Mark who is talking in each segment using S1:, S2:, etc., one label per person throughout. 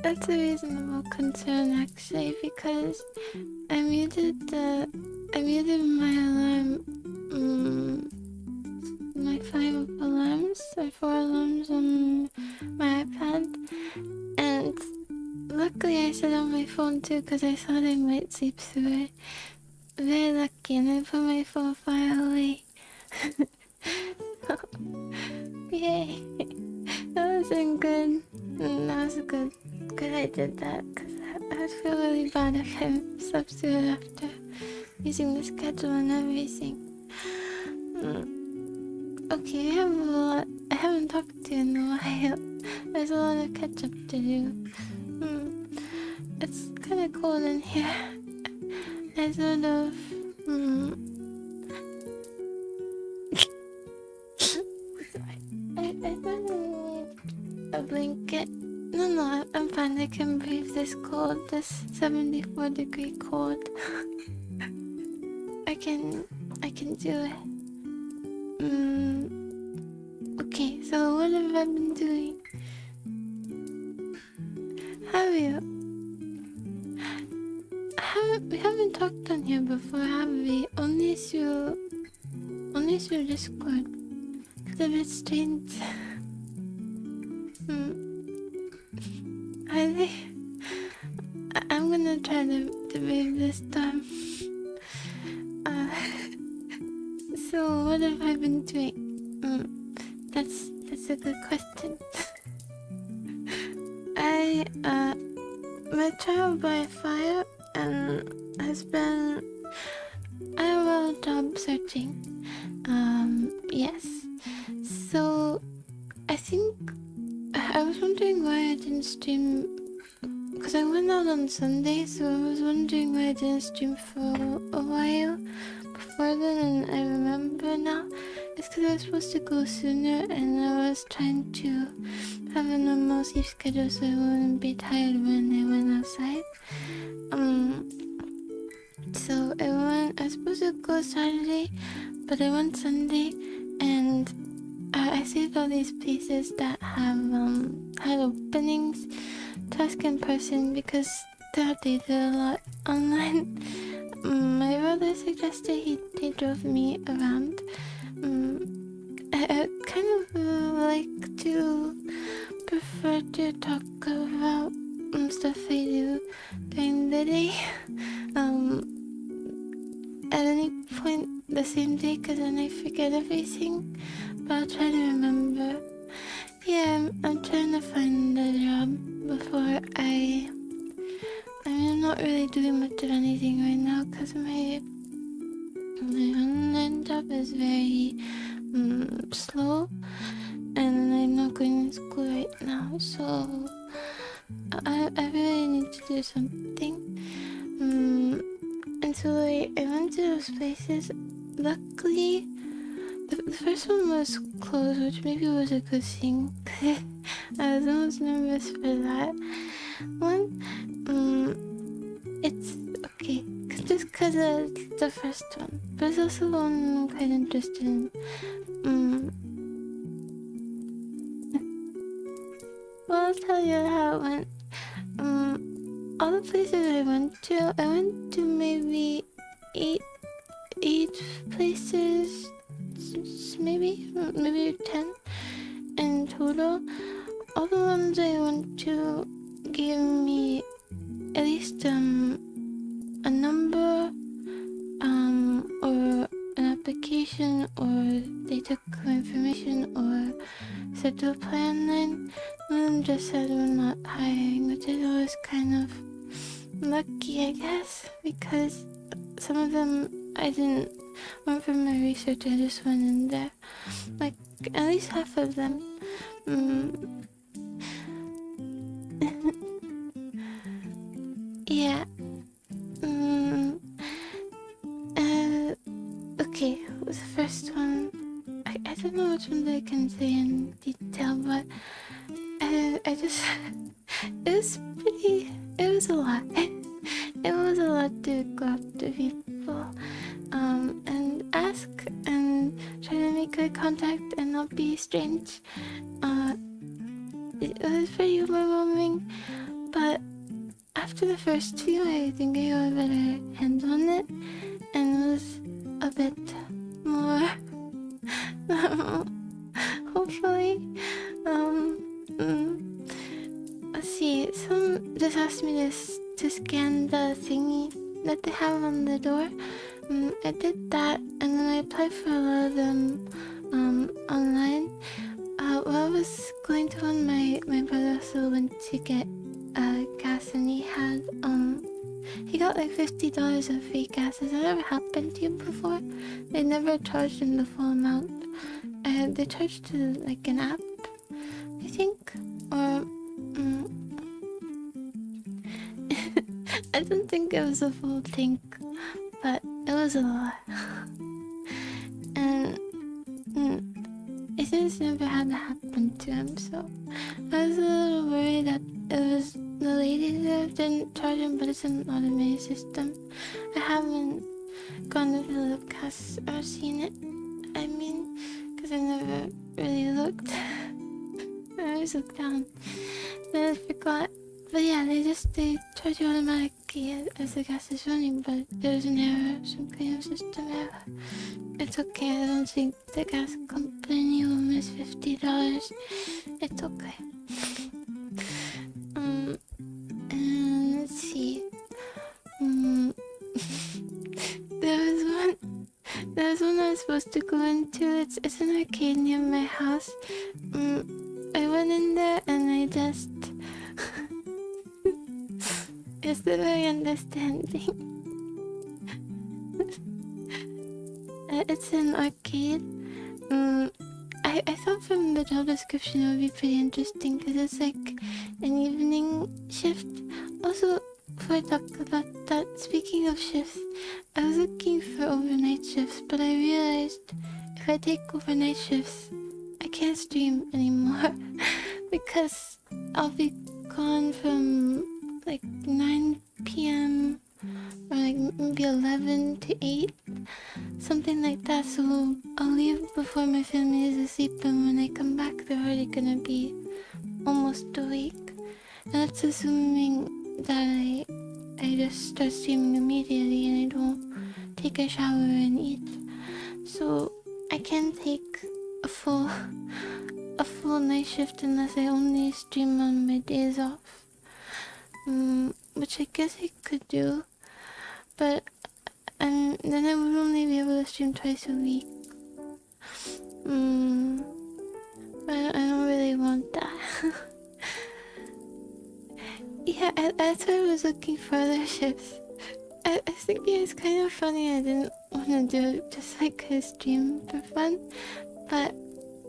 S1: That's a reasonable concern, actually, because I muted my alarm, my 5 alarms, or 4 alarms on my iPad, and luckily I set on my phone too, because I thought I might sleep through it. Very lucky, and I put my phone far away. Yay! That wasn't good. That was good. Good I did that, because I would feel really bad if I slept through it after using the schedule and everything. Okay, we have a lot. I haven't talked to you in a while. There's a lot of catch up to do. It's kind of cold in here. I sort of. I sort of need a blanket. No, I'm fine. I can brave this cold, this 74-degree cold. I can do it. Okay, so what have I been doing? Have you? We haven't talked on here before, have we? Only through Discord. It's a bit strange. I'm gonna try to brave this time. So what have I been doing? That's a good question. My trial by fire has been IRL job searching. Yes. So I think I was wondering why I didn't stream, because I went out on Sunday, so I was wondering why I didn't stream for a while before then, and I remember now. It's because I was supposed to go sooner, and I was trying to have a normal sleep schedule so I wouldn't be tired when I went outside. So I was supposed to go Saturday, but I went Sunday, and I saved all these places that have had openings to ask in person because they updated a lot online. My brother suggested he drove me around. I kind of like to prefer to talk about stuff I do during the day. At any point the same day, because then I forget everything. But I'll try to remember. Yeah, I'm trying to find a job before I'm not really doing much of anything right now because my online job is very slow, and I'm not going to school right now, so I really need to do something. And so I went to those places. Luckily, the first one was closed, which maybe was a good thing. I was almost nervous for that one. It's okay, just because it's the first one, but it's also one I'm quite interested in. Well, I'll tell you how it went. All the places I went to maybe eight places, maybe 10 in total. All the ones I went to gave me at least a number, or an application, or they took my information, or said to apply online. One of them just said we're not hiring, which is always kind of lucky, I guess, because some of them weren't from my research. I just went in there, like at least half of them. Yeah. Okay, the first one, I don't know which one I can say in detail, but I just it was a lot. It was a lot to go up to people, and ask and try to make good contact and not be strange. It was pretty overwhelming, but the first few, I think I got a better handle on it, and it was a bit more normal, hopefully. Let's see, some just asked me to scan the thingy that they have on the door. I did that, and then I applied for a lot of them online. While I was going to one, my brother also went to get gas, and he got like $50 of free gas. Has that ever happened to you before? They never charged him the full amount. They charged to like an app, I think, or I don't think it was a full tank, but it was a lot. And it just never had to happen to him, so I was a little worried that it was the lady that didn't charge him, but it's an automated system. I haven't gone to fill up gas or seen it. I mean, because I never really looked. I always looked down. Then I forgot. But yeah, they charge you automatically as the gas is running, but there's an error, some kind of system error. It's okay, I don't think the gas company will miss $50. It's okay. And let's see. There was one I was supposed to go into. It's an arcade near my house. I went in there and I just it's very understanding. It's an arcade. I thought from the job description it would be pretty interesting because it's like an evening shift. Also, before I talk about that, speaking of shifts, I was looking for overnight shifts, but I realized if I take overnight shifts, I can't stream anymore because I'll be gone from like 9 p.m. or like maybe 11 to 8, something like that. So I'll leave before my family is asleep, and when I come back, they're already gonna be almost awake. And that's assuming that I just start streaming immediately and I don't take a shower and eat. So I can't take a full night shift unless I only stream on my days off. Which I guess I could do, but then I would only be able to stream twice a week. But I don't really want that. Yeah, that's why I was looking for other shifts. I was thinking it's kind of funny I didn't want to do it just like a stream for fun, but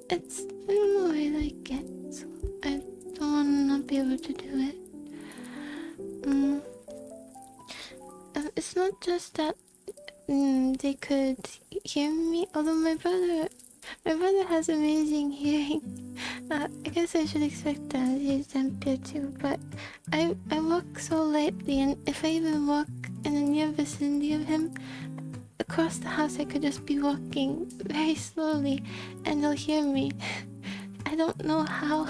S1: I don't know, I like it, so I don't want to not be able to do it. It's not just that they could hear me, although my brother has amazing hearing. I guess I should expect that. He's Zampier too, but I walk so lightly, and if I even walk in the near vicinity of him, across the house I could just be walking very slowly and he'll hear me. I don't know how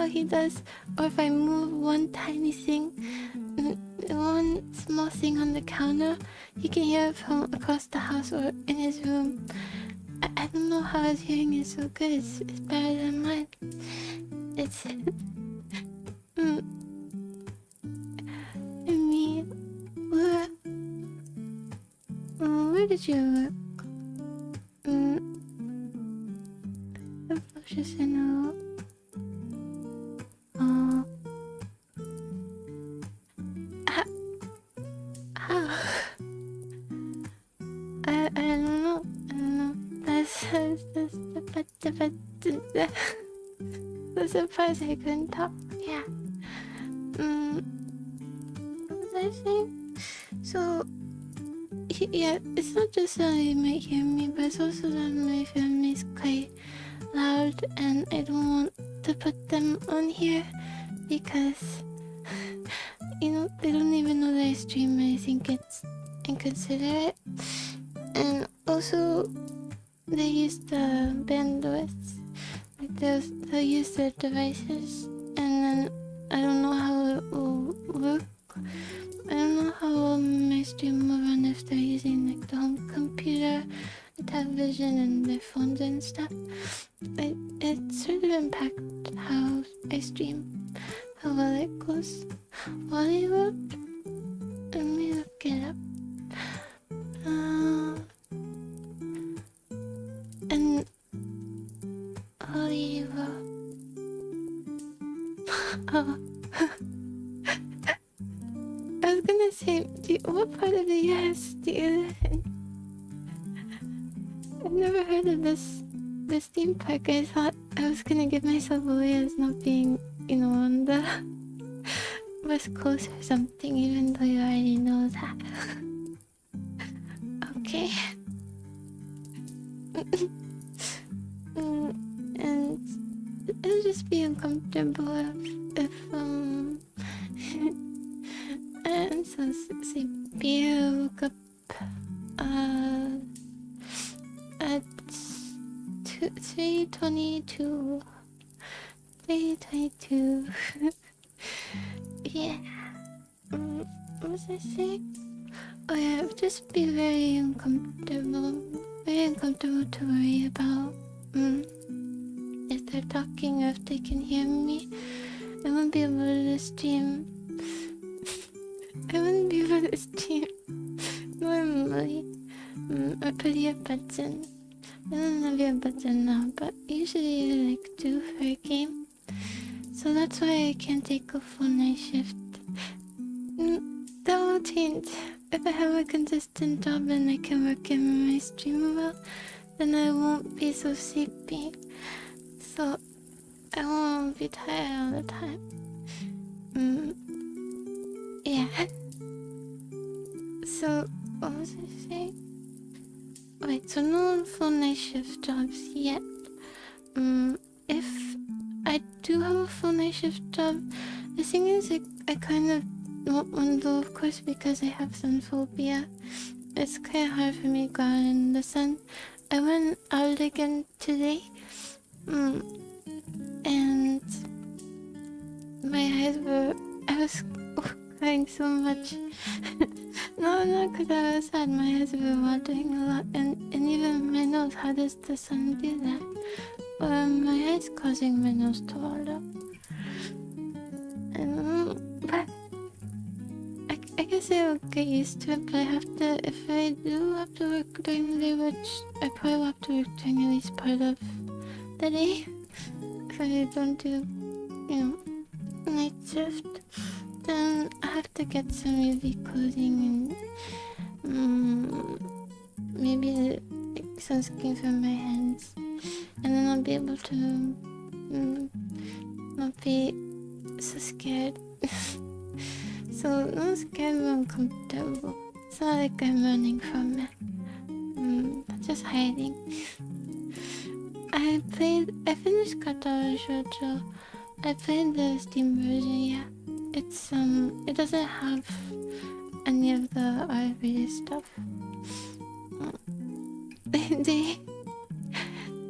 S1: he does, or if I move one tiny thing, one small thing on the counter, he can hear it from across the house or in his room. I don't know how his hearing is so good. It's better than mine. It's I mean, where did you work? Just know. How? I don't know. That's the surprise I couldn't talk. Yeah. What was I saying? So, yeah, it's not just that they might hear me, but it's also that my family's quite loud, and I don't want to put them on here because, they don't even know that I stream. I think it's inconsiderate. And also, they use the bandwidth. Like they'll use their devices, and then I don't know how it will work stream will run if they're using like the home computer, the television, and their phones and stuff. It sort of impacts how I stream, how well it goes. Hollywood, let me look it up. And Hollywood. Oh. I was gonna say, what part of the US do you live in? I've never heard of this theme park. I thought I was gonna give myself away as not being, on the West Coast or something, even though you already know that. Okay. And it'll just be uncomfortable if and so CPU woke up at 3:22. 3:22. Yeah. What was I saying? Oh yeah, it would just be very uncomfortable to worry about. If they're talking or if they can hear me, I won't be able to stream. I wouldn't be able to stream normally. Or play a button. I don't have a button now, but usually I like do for a game. So that's why I can't take a full night shift. That will change. If I have a consistent job and I can work in my stream well, then I won't be so sleepy. So I won't be tired all the time. Yeah. So what was I saying? Wait, so no full night shift jobs yet. If I do have a full night shift job, the thing is, I kind of won't want to, of course, because I have sun phobia. It's kind of hard for me to go out in the sun. I went out again today, and my eyes were. I was crying so much. No, not because I was sad. My eyes were watering a lot, and even my nose. How does the sun do that? My eyes causing my nose to water. But I guess I'll get used to it. But I have to. If I do have to work during the day, which I probably will have to work during at least part of the day, if I don't do, night shift, then I have to get some UV clothing and maybe like sunscreen for my hands, and then I'll be able to not be so scared. So not scared but uncomfortable. It's not like I'm running from it. I'm just hiding. I finished Katara Shoujo. I played the Steam version, yeah. It doesn't have any of the R-rated stuff.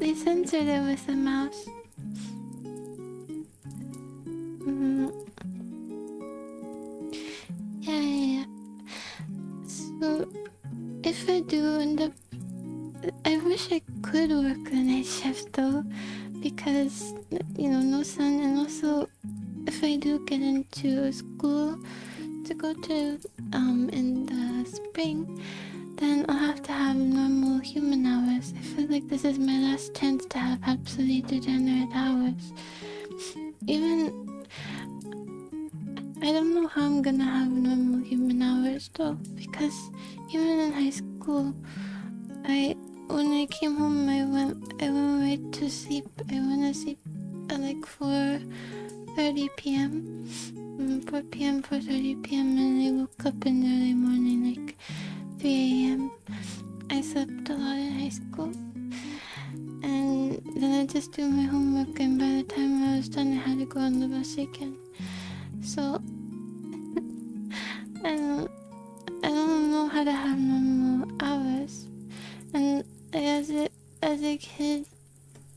S1: They censored it with a mouse. Yeah. So, if I do end up... I wish I could work the night shift though, because, no sun, and also, if I do get into school to go to, in the spring, then I'll have to have normal human hours. I feel like this is my last chance to have absolutely degenerate hours. I don't know how I'm gonna have normal human hours though, because even in high school, when I came home, I went right to sleep. I went to sleep at like 4:30 p.m. 4 p.m., 4:30 p.m. and I woke up in the early morning, like 3 a.m. I slept a lot in high school, and then I just do my homework, and by the time I was done, I had to go on the bus again. So I don't know how to have normal hours, and as a kid,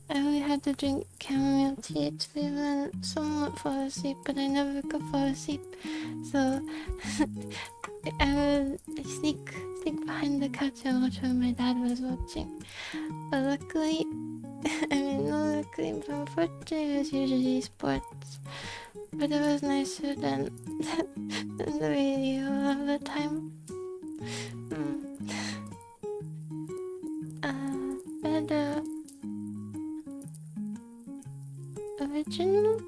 S1: I only had to drink chamomile tea to even somewhat fall asleep, but I never could fall asleep. So would sneak behind the couch and watch what my dad was watching. But luckily, I mean, not luckily, but unfortunately, it was usually sports. But it was nicer than, than the radio all the time. But original?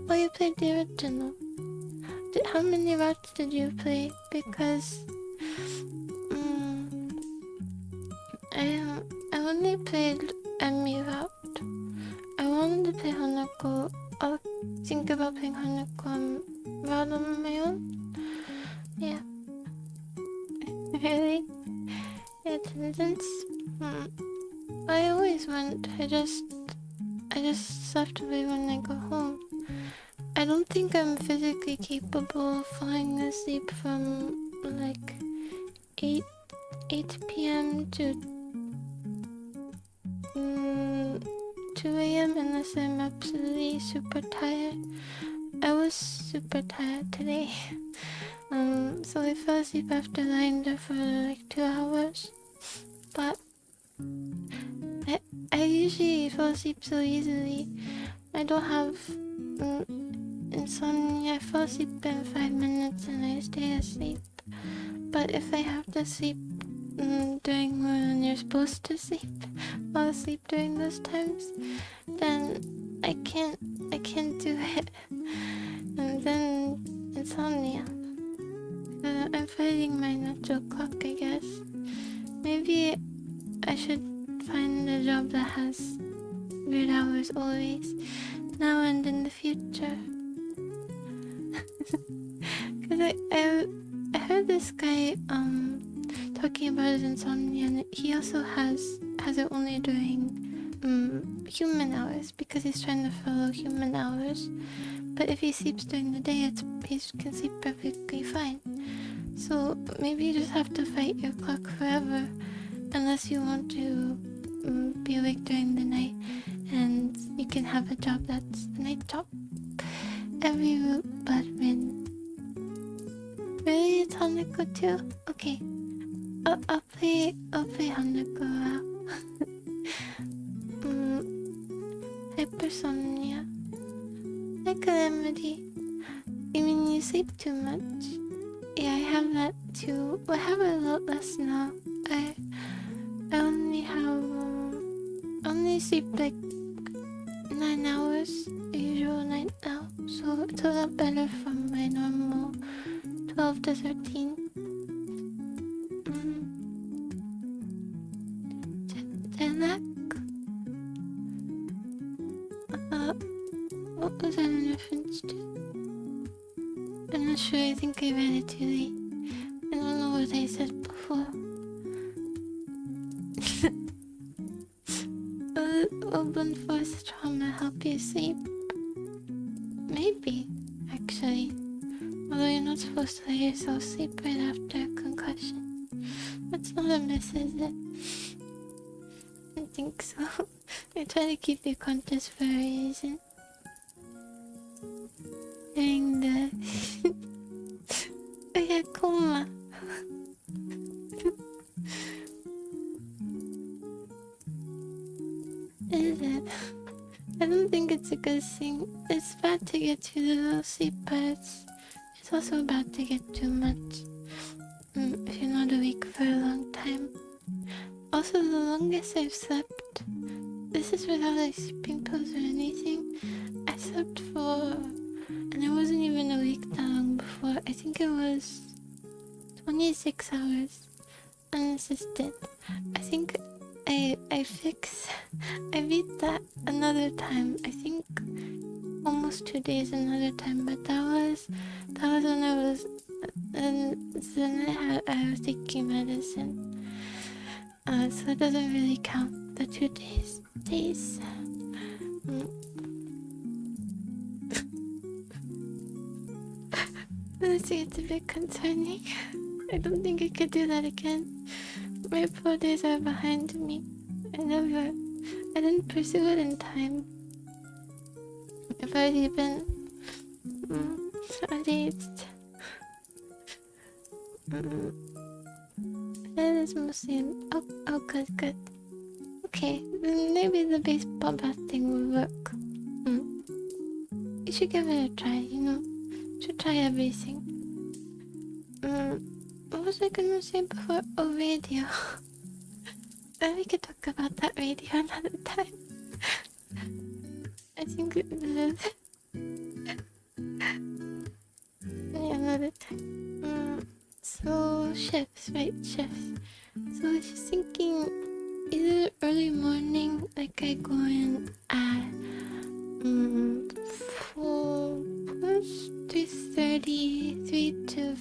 S1: Oh, you played the original. How many routes did you play? Because I only played Emmy route. I wanted to play Hanako. I'll think about playing Hanako route on my own. Yeah. Really? Attendance? I always went. I just slept away when I go home. I don't think I'm physically capable of falling asleep from like 8 p.m. to 2 a.m. unless I'm absolutely super tired. I was super tired today. So I fell asleep after lying there for like 2 hours. But I usually fall asleep so easily. I don't have insomnia. I fall asleep in 5 minutes and I stay asleep. But if I have to sleep during when you're supposed to sleep, fall asleep during those times, then I can't do it. And then insomnia. I'm fighting my natural clock, I guess. Maybe I should find a job that has weird hours always, now and in the future. Cause I heard this guy talking about his insomnia, and he also has it only during human hours because he's trying to follow human hours. But if he sleeps during the day, he can sleep perfectly fine. So maybe you just have to fight your clock forever, unless you want to be awake during the night, and you can have a job that's a night job. Every root but win. Really, it's Hanako too? Okay, I'll play Hanako out. Hypersomnia. Hi Calamity. You mean you sleep too much? Yeah, I have that too. I have a lot less now. I only have only sleep like 9 hours usual night now, so it's a lot better from my normal 12 to 13. Jet what was that in reference to? I'm not sure, I think I read it too late. I don't know what I said before. Will blunt force trauma help you sleep? Maybe, actually. Although you're not supposed to let yourself sleep right after a concussion. That's not a myth, is it? I think so. I try to keep you conscious for a reason. During the... oh yeah, coma. Is it? I don't think it's a good thing. It's bad to get too little sleep, but it's also bad to get too much. If you're not awake for a long time. Also, the longest I've slept, this is without like sleeping pills or anything, I slept for, and I wasn't even awake that long before, I think it was 26 hours, unassisted. I think I beat that another time, I think almost 2 days another time, but that was when I was, then I was taking medicine. So it doesn't really count, the 2 days. Honestly, it's a bit concerning. I don't think I could do that again. My pro days are behind me. I didn't pursue it in time. I've already been At least. That is mostly oh, good. Okay, then maybe the baseball bat thing will work. You should give it a try, you know. You should try everything. What was I gonna say before? Oh, radio. We could talk about that radio another time. I think another time. So shifts, right? Shifts. So I was just thinking, either early morning, like I go in at 3:30, 3 to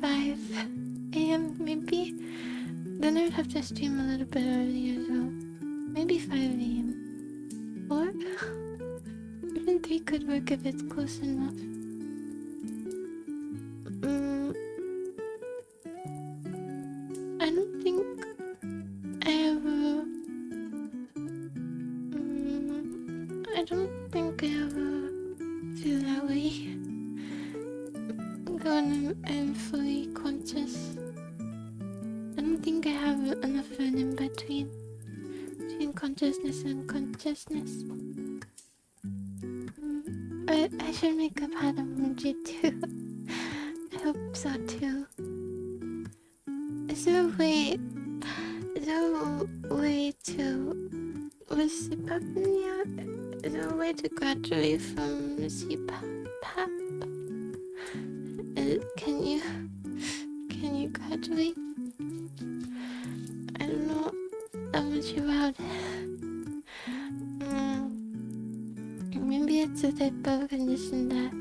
S1: 5 a.m. maybe. Then I would have to stream a little bit earlier, so maybe 5 a.m. Or even 3 could work if it's close enough. I don't think I ever. I don't think I ever feel that way. When I'm fully conscious. I don't think I have enough fun in between consciousness and consciousness. I should make a pad emoji too. I hope so too. Is there a way to with CPAP yet? Is there a way to graduate from CPAP? Can you graduate? I don't know that much about it. Maybe it's a type of condition that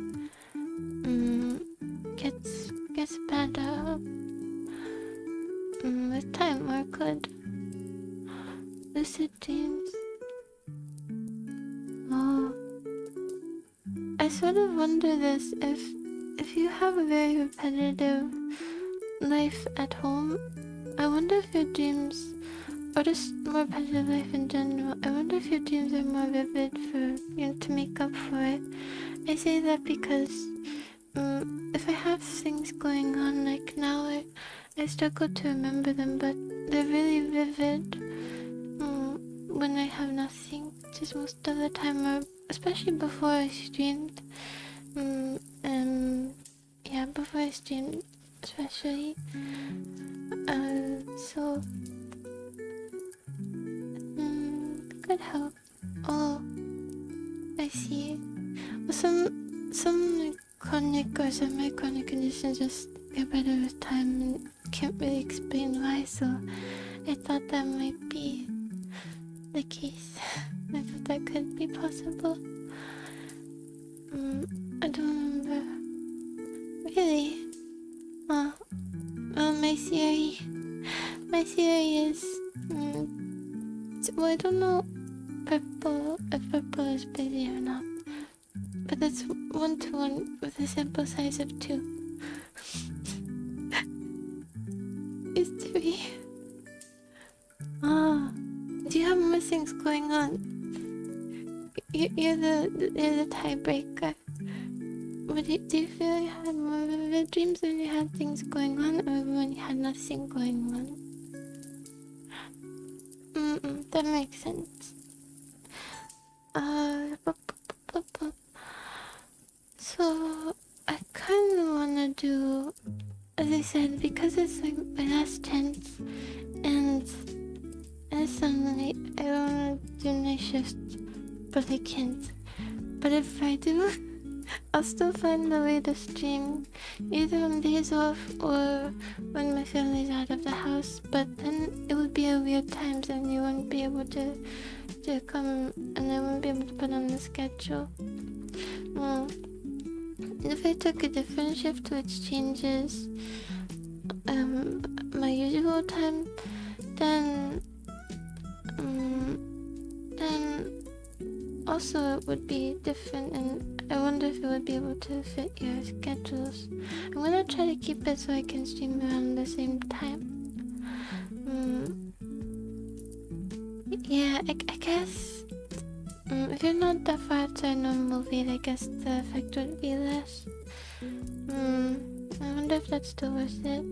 S1: gets better with time, or could. Lucid dreams. Oh, I sort of wonder this, if you have a very repetitive life at home, I wonder if your dreams, or just more repetitive life in general, I wonder if your dreams are more vivid to make up for it. I say that because if I have things going on, like now I struggle to remember them, but they're really vivid when I have nothing, just most of the time, or especially before I streamed. Yeah, before I streamed, especially. So could help. Oh, I see. Well, some like, chronic or semi-chronic conditions just get better with time, and can't really explain why. So I thought that might be the case. I thought that could be possible. I don't remember. Really? Well, my theory is, well, I don't know if purple is busy or not, but it's 1-to-1 with a sample size of 2. It's 3. Do you have more things going on? You're the tiebreaker. Do you feel you had more vivid dreams when you had things going on, or when you had nothing going on? That makes sense. So I kind of wanna do, as I said, because it's like my last chance, and it's sunlight. I don't wanna do night shifts, but I can't. But if I do, I'll still find a way to stream, either on days off or when my family's out of the house. But then it would be a weird time, and you wouldn't be able to come, and I wouldn't be able to put on the schedule. If I took a different shift which changes my usual time, then also it would be different, and I wonder if it would be able to fit your schedules. I'm gonna try to keep it so I can stream around the same time. Yeah, I guess if you're not that far outside normal weight, I guess the effect would be less. wonder if that's still worth it.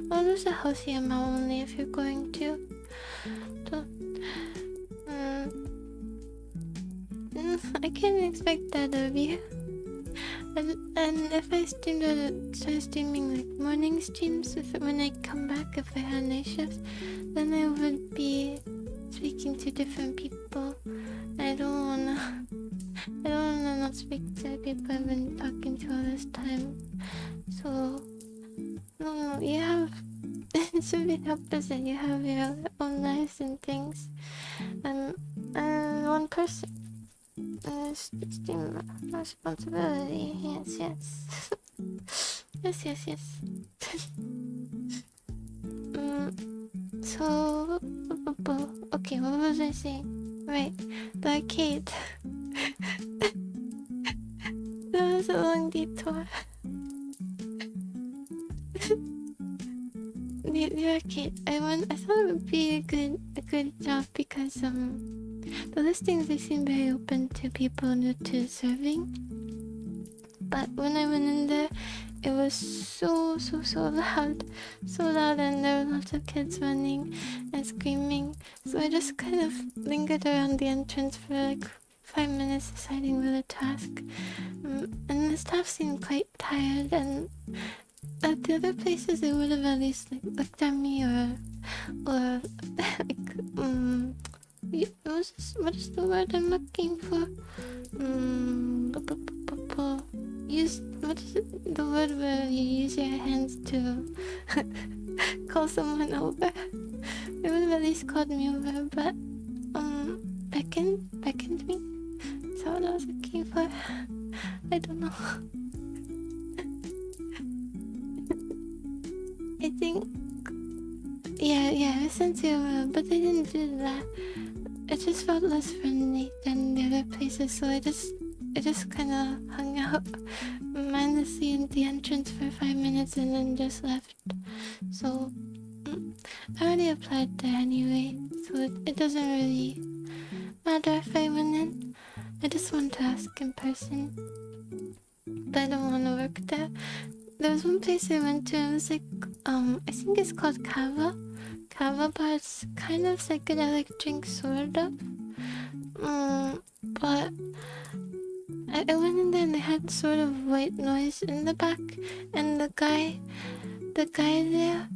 S1: Well, there's a healthy amount only if you're going to. So, I can't expect that of you. And if I start streaming like morning streams, when I come back, if I had night shifts, then I would be speaking to different people. I don't wanna not speak to people I've been talking to all this time. So, no, you have, it should be the opposite. You have your own lives and things. And one person. Stream responsibility. Yes. yes. So, okay, what was I saying? Right, the arcade. That was a long detour. the arcade. I thought it would be a good job because the listings, they seem very open to people new to serving. But when I went in there, it was so loud. So loud, and there were lots of kids running and screaming. So I just kind of lingered around the entrance for like 5 minutes deciding whether to ask. And the staff seemed quite tired, and at the other places they would have at least like looked at me or like what is the word I'm looking for? Use, what is it, the word where you use your hands to call someone over? They would have at least called me over, but beckoned me. That's what I was looking for. I don't know. I think, yeah, essentially, but they didn't do that. It just felt less friendly than the other places, so I just kind of hung out mindlessly in the entrance for 5 minutes and then just left. So I already applied there anyway, so it doesn't really matter if I went in. I just want to ask in person, but I don't want to work there. There was one place I went to, and it was like, I think it's called Kava bar. It's kind of psychedelic drink, sort of. But I went in there and they had sort of white noise in the back, and the guy there,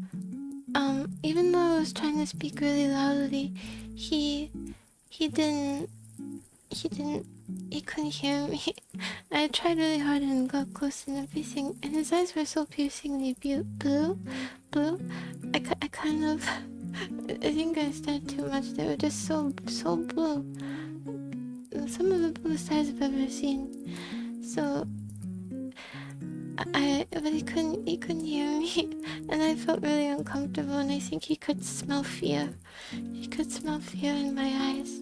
S1: even though I was trying to speak really loudly, he couldn't hear me. I tried really hard and got close and everything, and his eyes were so piercingly blue. I kind of, I think I said too much. They were just so blue. Some of the bluest eyes I've ever seen. So but he couldn't hear me, and I felt really uncomfortable, and I think he could smell fear. He could smell fear in my eyes.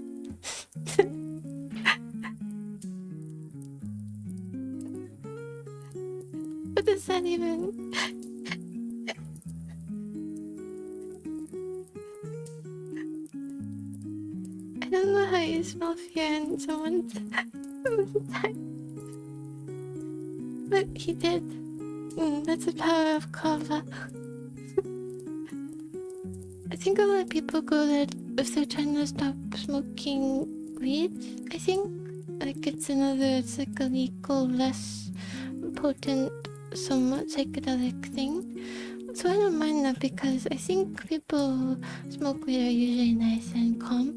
S1: What does that even? I don't know how you smell fear in someone's eyes. But he did. That's the power of kava. I think a lot of people go there if they're trying to stop smoking weed. I think it's like a legal, less potent, somewhat psychedelic thing. So I don't mind that, because I think people who smoke weed are usually nice and calm.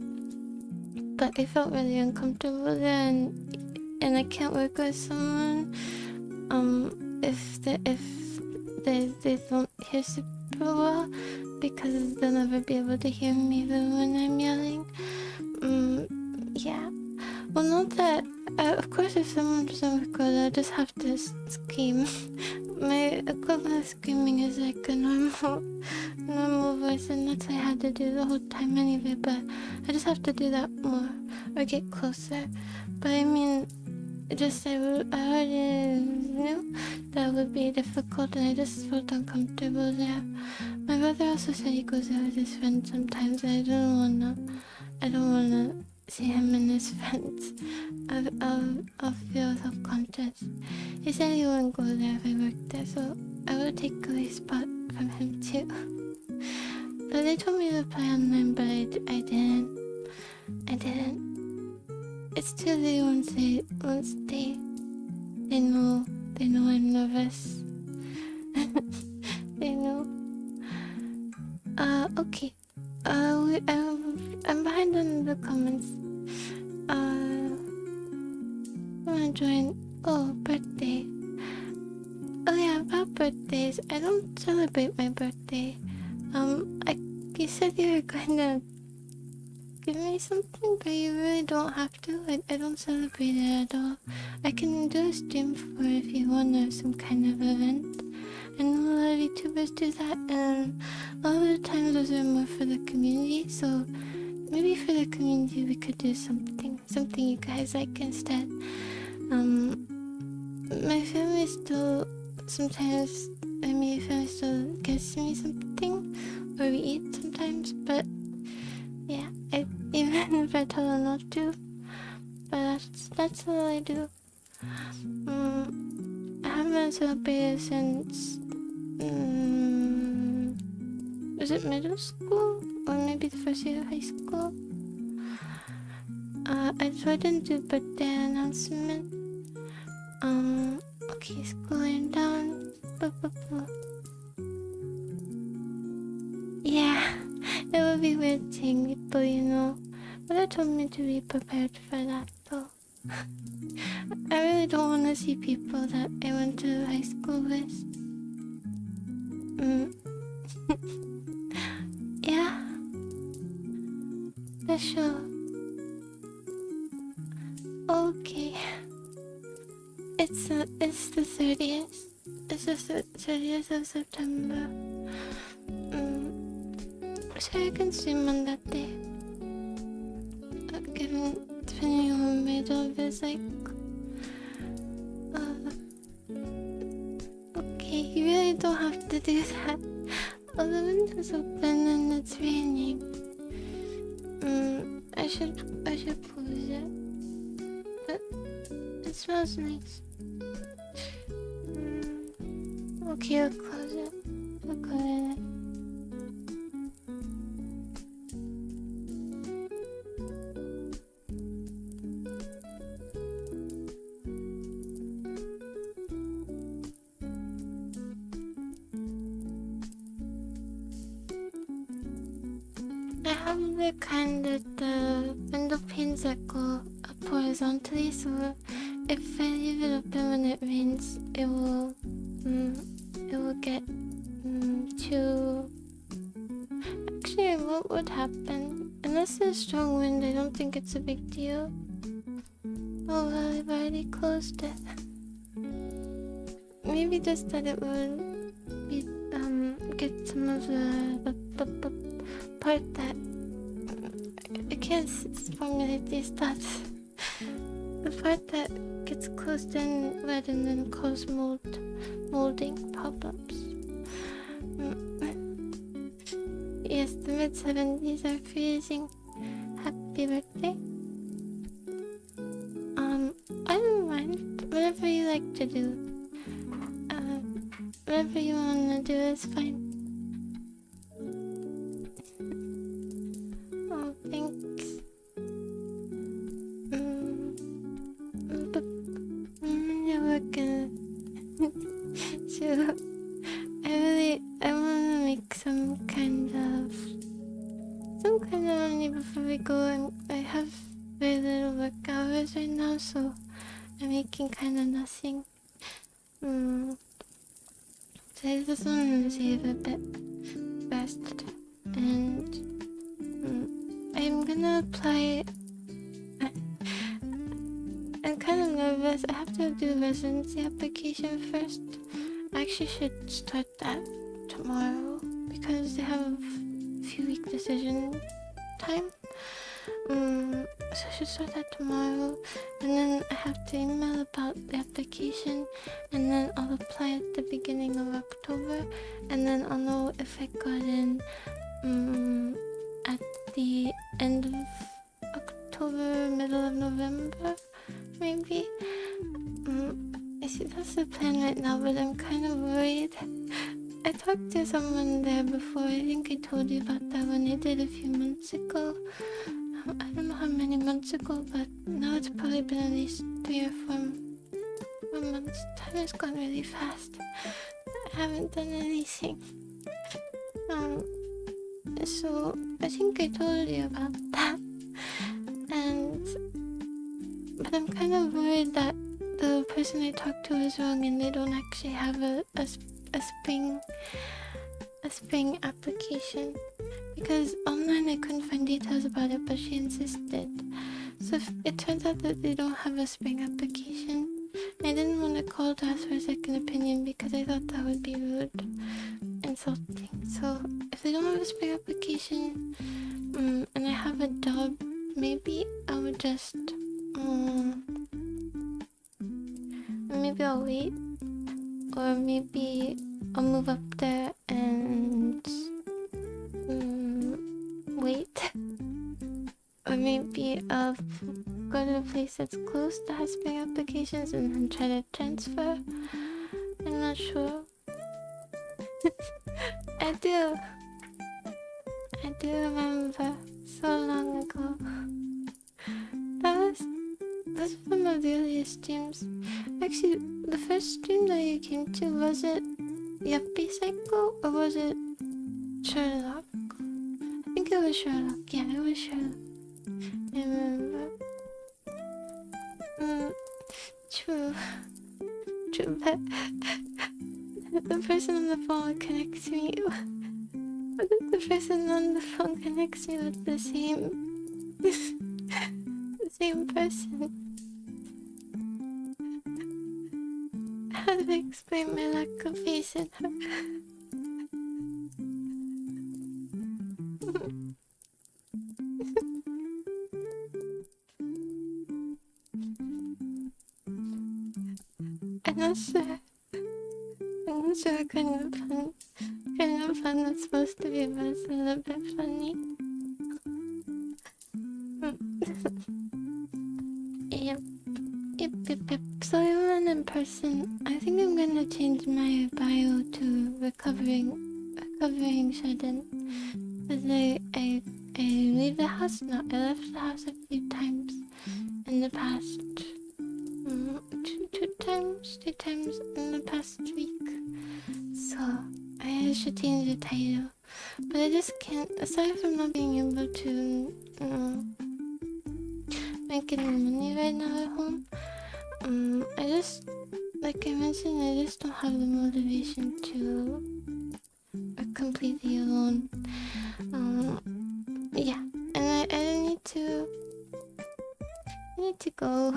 S1: But I felt really uncomfortable there, and I can't work with someone if they don't hear super well, because they'll never be able to hear me even when I'm yelling. Yeah. Well, not that. Of course, if someone doesn't work well, I just have to scream. My equivalent of screaming is like a normal voice, and that's what I had to do the whole time anyway. But I just have to do that more or get closer. But I mean, I already knew that would be difficult, and I just felt uncomfortable there. My brother also said he goes there with his friends sometimes, and I don't wanna see him and his friends. I'll feel self-conscious. He said he wouldn't go there if I worked there, so I would take a spot from him too. But they told me to apply online, but I didn't. I didn't. It's too late once they know I'm nervous. They know. Okay. I'm behind on the comments. I wanna join. Oh, birthday. Oh yeah, about birthdays. I don't celebrate my birthday. You said you were going to give me something, but you really don't have to. I don't celebrate it at all. I can do a stream for if you want or some kind of event. I know a lot of YouTubers do that, and a lot of the times those are more for the community, so maybe for the community we could do something you guys like instead. My family still sometimes, my family still gives me something, or we eat sometimes, but yeah, even if I tell them not to, but that's all I do. I haven't celebrated since, was it middle school? Or maybe the first year of high school? So I didn't do birthday announcement. Okay, scrolling down. Yeah, it would be weird seeing people, you know. But they told me to be prepared for that, though. I really don't want to see people that I went to high school with. Yeah, for sure. Okay. It's the 30th. It's the 30th of September. So I can stream on that day. Depending on what my job is like. Okay, you really don't have to do that. Oh, the window's open and it's raining. I should close it. But it smells nice. Okay, I'll close it. I'll close it. I have the kind that the window panes that go up horizontally, so if I leave it open when it rains, it will get too. Actually, what would happen? Unless there's strong wind, I don't think it's a big deal. Oh well, I've already closed it. Maybe just that it would be get some of the part that I can't formulate these thoughts. The part that gets closed in red and then cause molding problems. Yes, the mid-70s are freezing. Happy birthday. I don't mind. Whatever you like to do. Whatever you wanna do is fine. Oh, thanks. You're working. So, I wanna make some kind of money before we go. I have very little work hours right now, so I'm making kind of nothing. So I just want to save a bit first, and I'm gonna apply. I'm kind of nervous. I have to do residency application first. I actually should start that tomorrow because they have a few-week decision time. So I should start that tomorrow, and then I have to email about the application, and then I'll apply at the beginning of October, and then I'll know if I got in at the end of October, middle of November, maybe. I see that's the plan right now, but I'm kind of worried I talked to someone there before. I think I told you about that when I did a few months ago. I don't know how many months ago, but now it's probably been at least 3 or 4 months. Time has gone really fast. I haven't done anything. So I think I told you about that. But I'm kind of worried that the person I talked to is wrong and they don't actually have a spring application, because online I couldn't find details about it, but she insisted. So if it turns out that they don't have a spring application, I didn't want to call to ask for a second opinion because I thought that would be rude, insulting. So if they don't have a spring application, and I have a job, maybe I would just maybe I'll wait, or maybe I'll move up there and wait, or maybe I'll go to a place that's close that has spring applications and then try to transfer. I'm not sure. I do remember so long ago. That was one of the earliest streams. Actually, the first stream that you came to, was it Yuppie Psycho or was it Sherlock? I think it was Sherlock. Yeah, it was Sherlock. I remember. True, but the person on the phone connects me. The person on the phone connects me with the same person. How do I explain my lack of faith in her? I'm not sure what kind of fun that's supposed to be, but it's a little bit funny. Yep. So I went in person. I think I'm gonna change my bio to recovering shut-in. Because I leave the house now. I left the house a few times in the past. Two times in the past week. So I should change the title. But I just can't, aside from not being able to make any money right now at home, I just, like I mentioned, I just don't have the motivation to be completely alone. Yeah, and I need to go.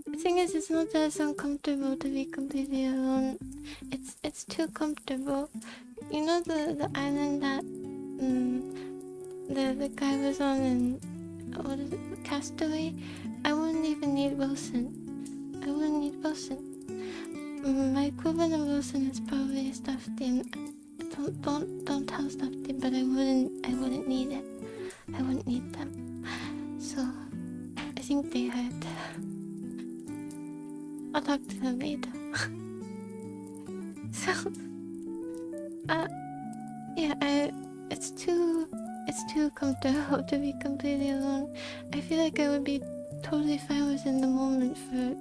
S1: The thing is, it's not that it's uncomfortable to be completely alone. It's too comfortable. You know the island that the guy was on in, what is it, Castaway? I wouldn't even need Wilson. My equivalent of Wilson is probably stuffed in. Don't tell stuffed in, but I wouldn't need it. I wouldn't need them. So I think they hurt. I'll talk to them later. So yeah, it's too comfortable to be completely alone. I feel like I would be totally fine in the moment for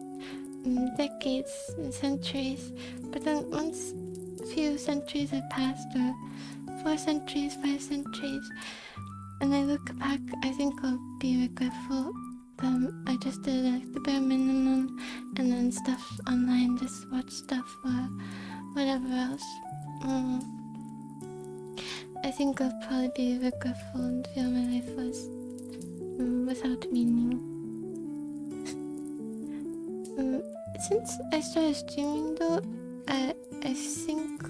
S1: decades and centuries, but then once a few centuries have passed, or 4 centuries, 5 centuries, and I look back, I think I'll be regretful. I just did like the bare minimum, and then stuff online, just watch stuff or whatever else. I think I'll probably be regretful and feel my life was without meaning. Since I started streaming though, I think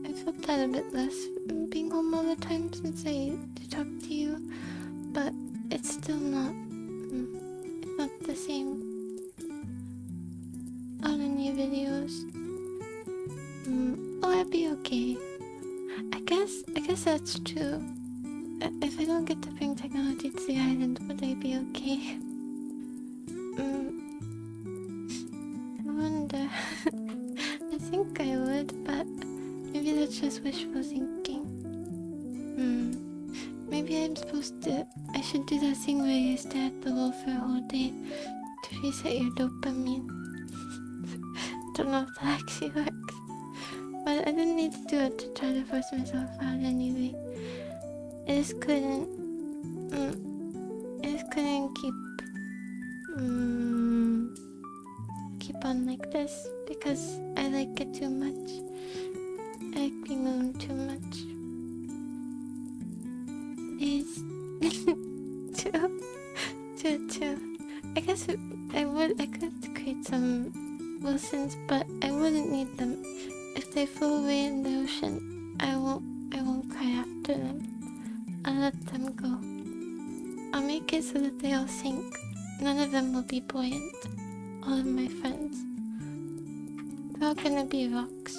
S1: I felt that a bit less being home all the time since I talked to you, but it's still not the same. All the new videos. I'd be okay. I guess that's true. If I don't get to bring technology to the island, would I be okay? I wonder. I think I would, but it's just wishful thinking. Maybe I should do that thing where you stare at the wall for a whole day to reset your dopamine. Don't know if that actually works. But I didn't need to do it to try to force myself out anyway. I just couldn't keep on like this because I like it too much. I like being alone too much. It's true. I guess I could create some Wilsons, but I wouldn't need them. If they flow away in the ocean, I won't cry after them. I'll let them go. I'll make it so that they all sink. None of them will be buoyant. All of my friends. They're all gonna be rocks.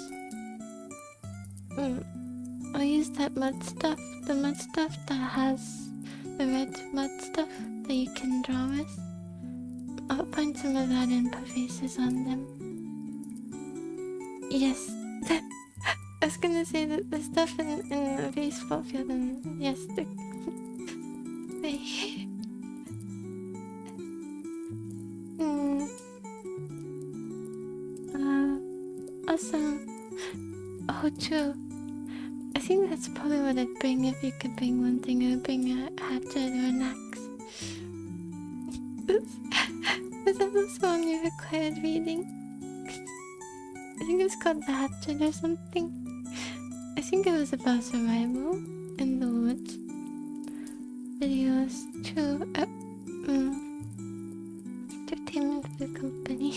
S1: I'll use that mud stuff. The mud stuff that has the red mud stuff that you can draw with. I'll find some of that and put faces on them. Yes. I was gonna say that the stuff in the baseball field, and yes, awesome. Oh, true. I think that's probably what I'd bring if you could bring one thing. I'd bring a hatchet or an axe. Was that also on your required reading? I think it's called The Hatchet or something. I think it was about survival in the woods. Videos, true. Entertainment for company.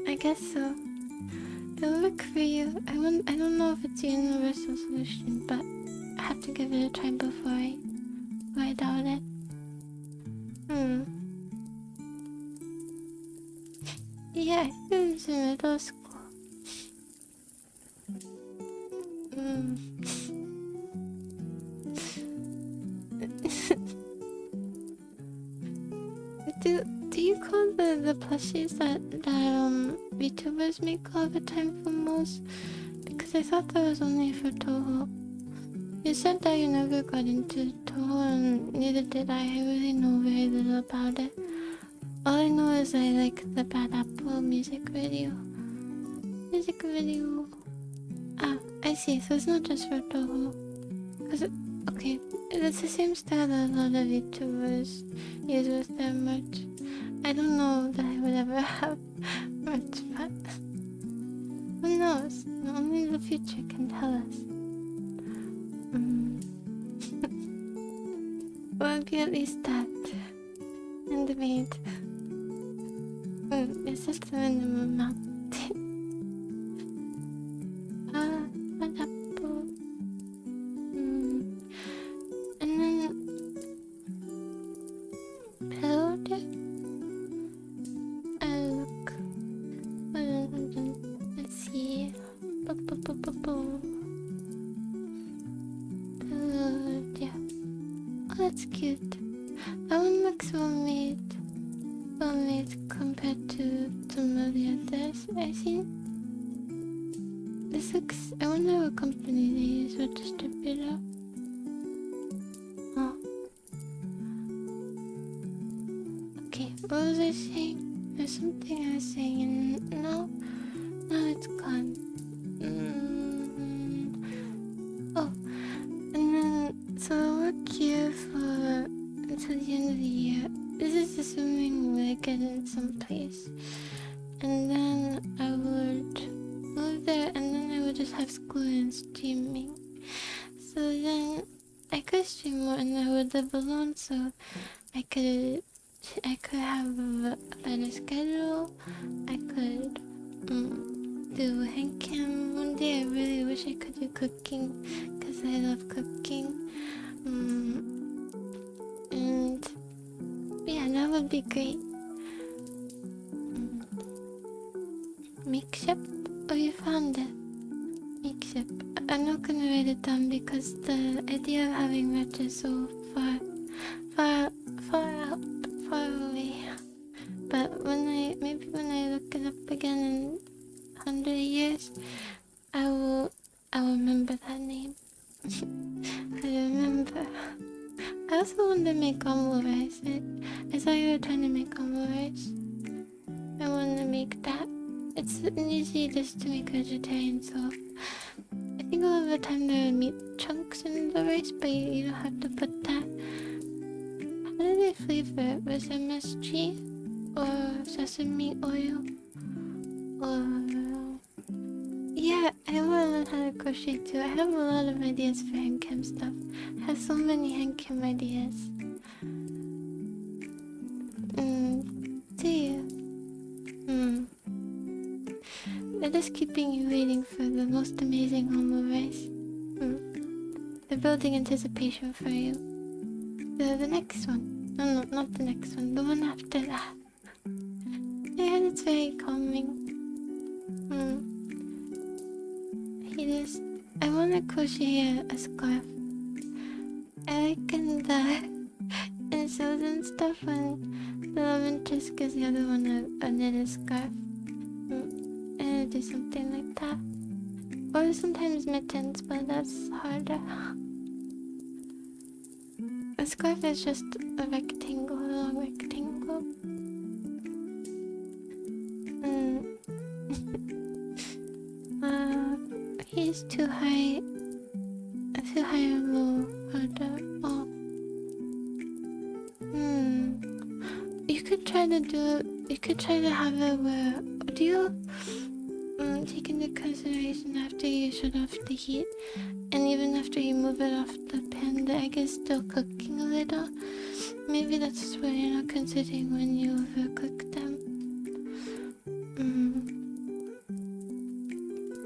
S1: I guess so. It'll work for you. I don't know if it's a universal solution, but I have to give it a try before I doubt it. Yeah, I think it was in middle school. Do you call the plushies that VTubers make all the time for moles? Because I thought that was only for Toho. You said that you never got into Toho, and neither did I. I really know very little about it. All I know is I like the Bad Apple music video. Ah, I see. So it's not just for Toho. Okay, it's the same style that a lot of VTubers use with their merch. I don't know that I would ever have merch, but who knows? Only the future can tell us. Well, be at least that. And made. It's just the minimum amount. Bad apple. And then build it. Look. Let's see. Yeah. Oh, that's cute. That one looks well made compared to some of the others. I think this looks. I wonder what company they use for distributor. Oh. Okay, what was I saying? There's something I was saying, and no, it's gone. Oh, and then so I'll work here for until the end of the year. This is assuming we get in someplace, and then I would move there, and then I would just have school and streaming. So then I could stream more, and I would live alone, so I could have a better schedule. I could do hand cam. One day I really wish I could do cooking, because I love cooking. And yeah, that would be great. Makeship? Oh, you found it. Makeship. I'm not gonna write it down because the idea of having merch is so far away. But maybe when I look it up again in 100 years, I will remember that name. I remember. I also want to make omelet rice. I saw you were trying to make omelet rice. I want to make that. It's an easy dish to make vegetarian, so I think a lot of the time there are meat chunks in the rice, but you don't have to put that. How do they flavor it? Was it MSG? Or sesame oil? Or... Yeah, I want to learn how to crochet too. I have a lot of ideas for handcam stuff. I have so many handcam ideas. Do you? They're just keeping you waiting for the most amazing omelet rice. They're building anticipation for you. The next one. No, not the next one. The one after that. Yeah, it's very calming. I want to crochet a scarf. I like in shows and stuff when the love interest gives the other one a knitted scarf. And I do something like that. Or sometimes mittens, but that's harder. A scarf is just a rectangle, a long rectangle. He's too high or low, harder. Oh. You could try to have it where, do you take into consideration after you shut off the heat, and even after you move it off the pan, the egg is still cooking a little? Maybe that's what you're not considering when you overcook them.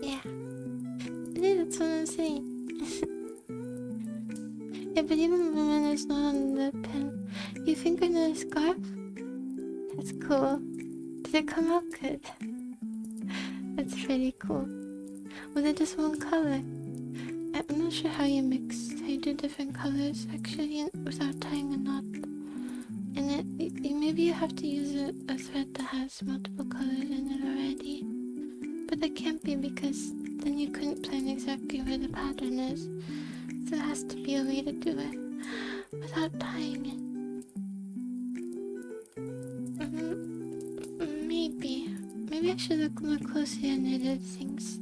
S1: Yeah. I think that's what I'm saying. Yeah, but even when it's not on the pan, you think another scarf? That's cool. Did it come out good? That's pretty cool. Was it just one color? I'm not sure how you do different colors actually without tying a knot. And maybe you have to use a thread that has multiple colors in it already. But that can't be, because then you couldn't plan exactly where the pattern is. So there has to be a way to do it without tying it. Maybe I should look more closely at knitted things.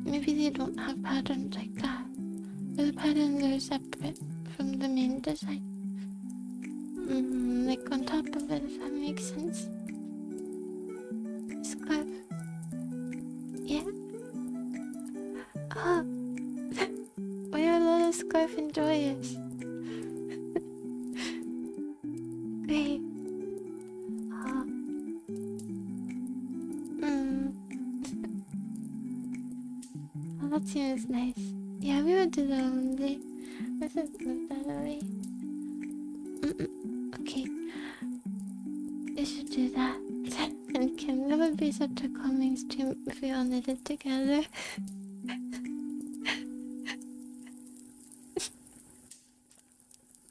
S1: Maybe they don't have patterns like that. Or the patterns are separate from the main design. Like on top of it, if that makes sense. Scarf. Yeah? Oh! Why are a lot of scarf enjoyers? Great. Oh. Oh, that seems nice. Yeah, we would do that one day. Let's just move that away. Okay. We should do that. And Kim, that would be such a calming stream if we all knitted together.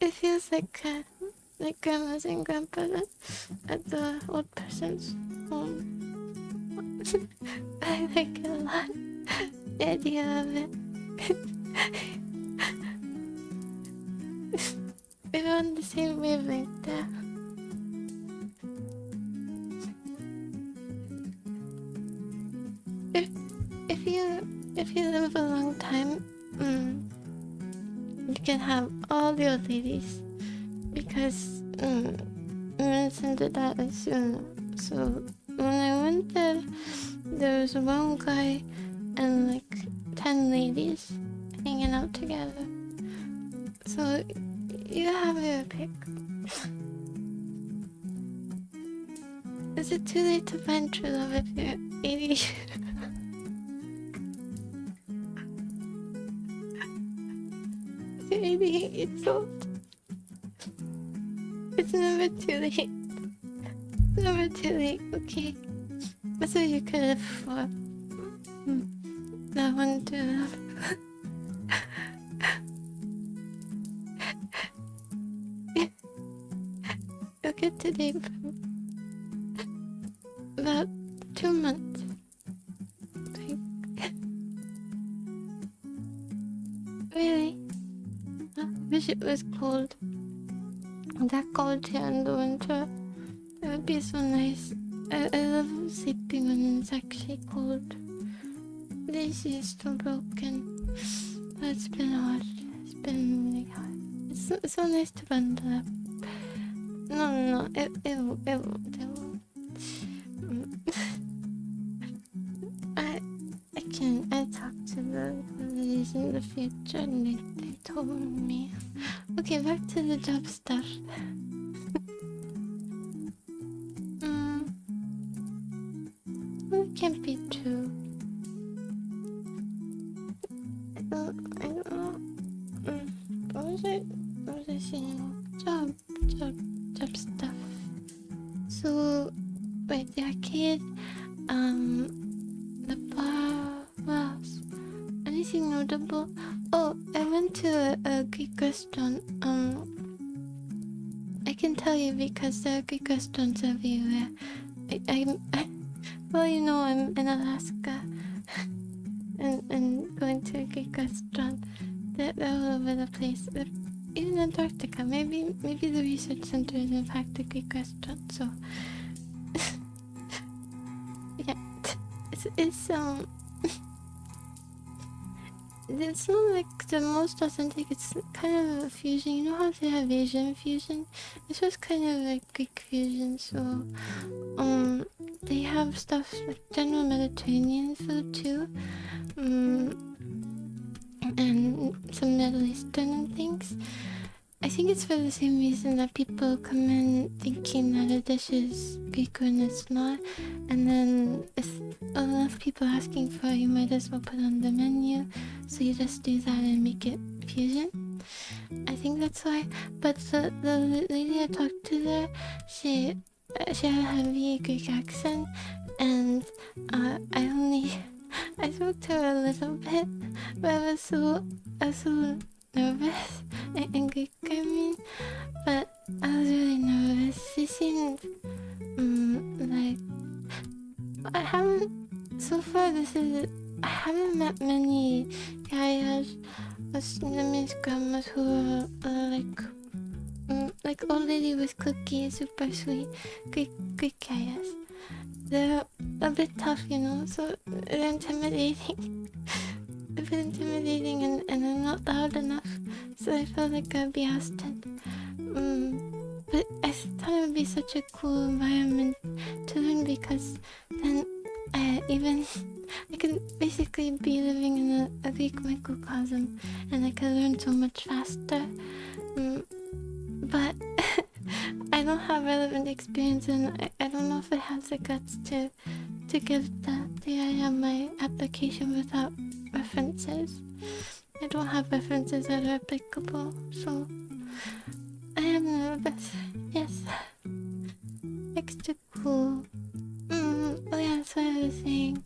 S1: It feels like grandmas and grandpas at the old person's home. I like it a lot. The idea of it. We're on the same wavelength there. If you live a long time, you can have all the old ladies, because Vincent did that as soon. So when I went there was one guy and like 10 ladies hanging out together. So you have your pick. Is it too late to find true love if you're 80? You're 88 years old. It's never too late. It's never too late, okay? That's what you could live for. That one true love. You'll get to date for about 2 months. Like, Wish it was cold. That cold here in the winter. It would be so nice. I love sleeping when it's actually cold. The AC is still broken. But it's been hot. It's been really hot. It's so nice to bundle up. No, it won't. I talked to the ladies in the future and they told me. Okay, back to the job stuff. It can't be true. I don't know. What was I saying? Job stuff. So, wait, the arcade, the bar, what else? Anything notable? Oh, I went to a Greek restaurant. I can tell you because there are Greek restaurants everywhere. Well, you know, I'm in Alaska and going to a Greek restaurant. They're all over the place. Even Antarctica. Maybe the research center is in fact a Greek restaurant. So yeah, it's it's not like the most authentic. It's kind of a fusion. You know how they have Asian fusion? This was kind of like Greek fusion. So they have stuff like general Mediterranean food too, and some Middle Eastern things. I think it's for the same reason that people come in thinking that a dish is Greek when it's not, and then if enough people asking for it, you might as well put on the menu, so you just do that and make it fusion. I think that's why. But the lady I talked to there, she had a heavy Greek accent, and I spoke to her a little bit, but I was so nervous in Greek, I mean, but I was really nervous. She seemed like I haven't so far. I haven't met many guys with Vietnamese grandmas who are like old lady with cookies, super sweet Greek guys. They're a bit tough, you know, so they're intimidating. A bit intimidating, and I'm not loud enough, so I felt like I'd be ousted. But I thought it would be such a cool environment to learn, because then I could basically be living in a Greek microcosm, and I could learn so much faster. But I don't have relevant experience, and I don't know if I have the guts to give the my application without references. I don't have references that are applicable, so I am nervous. Yes. Extra cool. Oh yeah, that's what I was saying.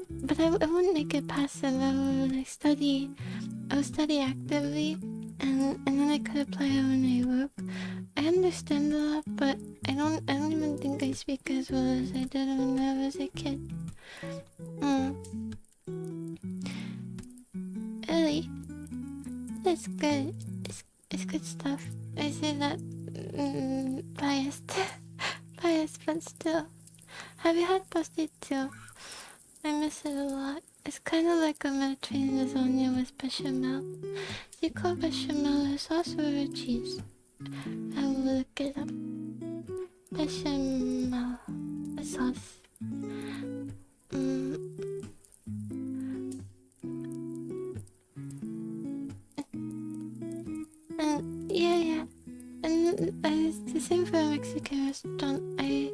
S1: But I wouldn't make it passive. I would study actively, and then I could apply it when I work. I understand a lot, but I don't even think I speak as well as I did when I was a kid. Really, it's good. It's good stuff. I say that biased, biased, but still. Have you had pasta too? I miss it a lot. It's kind of like a Mediterranean lasagna with bechamel. Do you call bechamel a sauce or a cheese? I will look it up. Bechamel, a sauce. And yeah. And it's the same for a Mexican restaurant. I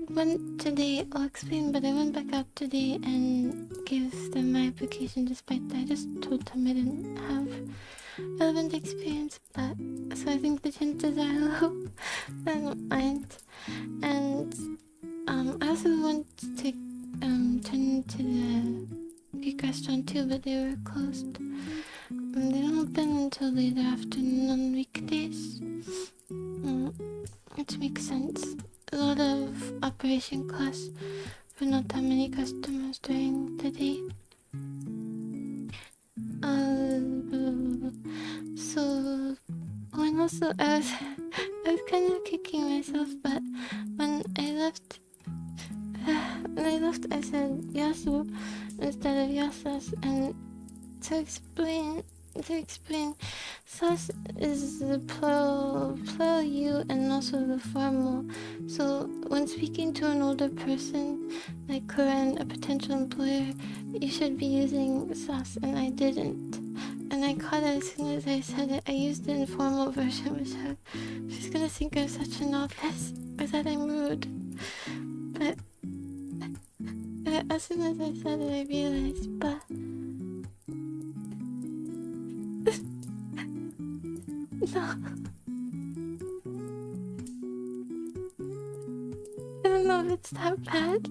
S1: went today, I'll explain, but I went back out today and gave them my application despite that. I just told them I didn't have relevant experience, but so I think the chances are low. I don't mind. And I also went to turn to the Greek restaurant too, but they were closed. They don't open until later afternoon on weekdays, which makes sense. A lot of operation costs for not that many customers during the day. Also, I was kind of kicking myself, but when I left, I said Yasu instead of Yasas, and to explain, Sas is the plural you and also the formal. So when speaking to an older person, like Corinne, a potential employer, you should be using Sas, and I didn't. And I caught it as soon as I said it. I used the informal version, which she's gonna think I'm such a novice, or that I'm rude. But as soon as I said it, I realized, but no. I don't know if it's that bad.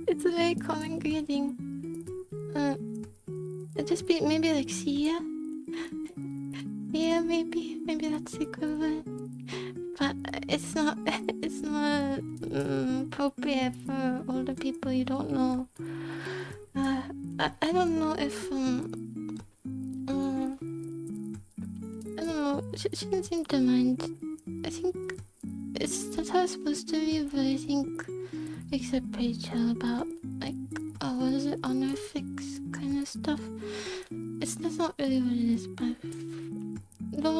S1: It's a very common greeting. It'd just be maybe like see ya. Yeah, maybe that's the equivalent. But it's not appropriate for older people you don't know. I don't know if I don't know. She didn't seem to mind. I think that's how it's supposed to be, but I think except pretty chill about like what is it, honorifics kind of stuff. That's not really what it is, but the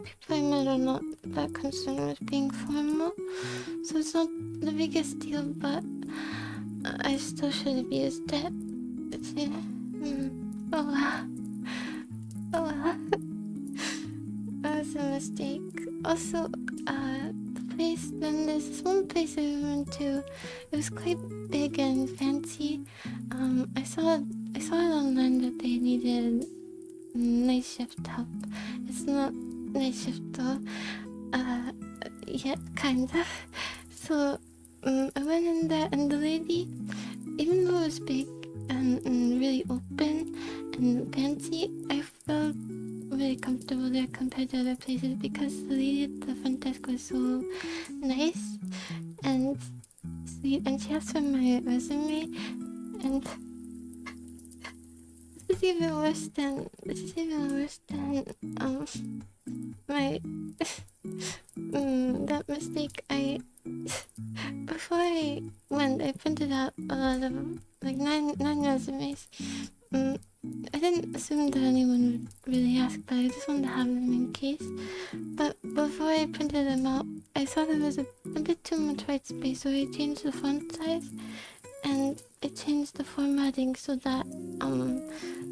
S1: people I met are not that concerned with being formal, so it's not the biggest deal. But I still should have used it. It's oh well. Oh well. That was a mistake. Also, the place, then there's this one place I went to. It was quite big and fancy. I saw it online that they needed night shift help. It's not night shift though. Yeah, kind of. So, I went in there, and the lady, even though it was big and really open and fancy, I felt really comfortable there compared to other places because the lady at the front desk was so nice and sweet, and she asked for my resume, and this is even worse than my that mistake. Before I went, I printed out a lot of like nine resumes. I didn't assume that anyone would really ask, but I just wanted to have them in case. But before I printed them out, I saw there was a bit too much white space, so I changed the font size and I changed the formatting so that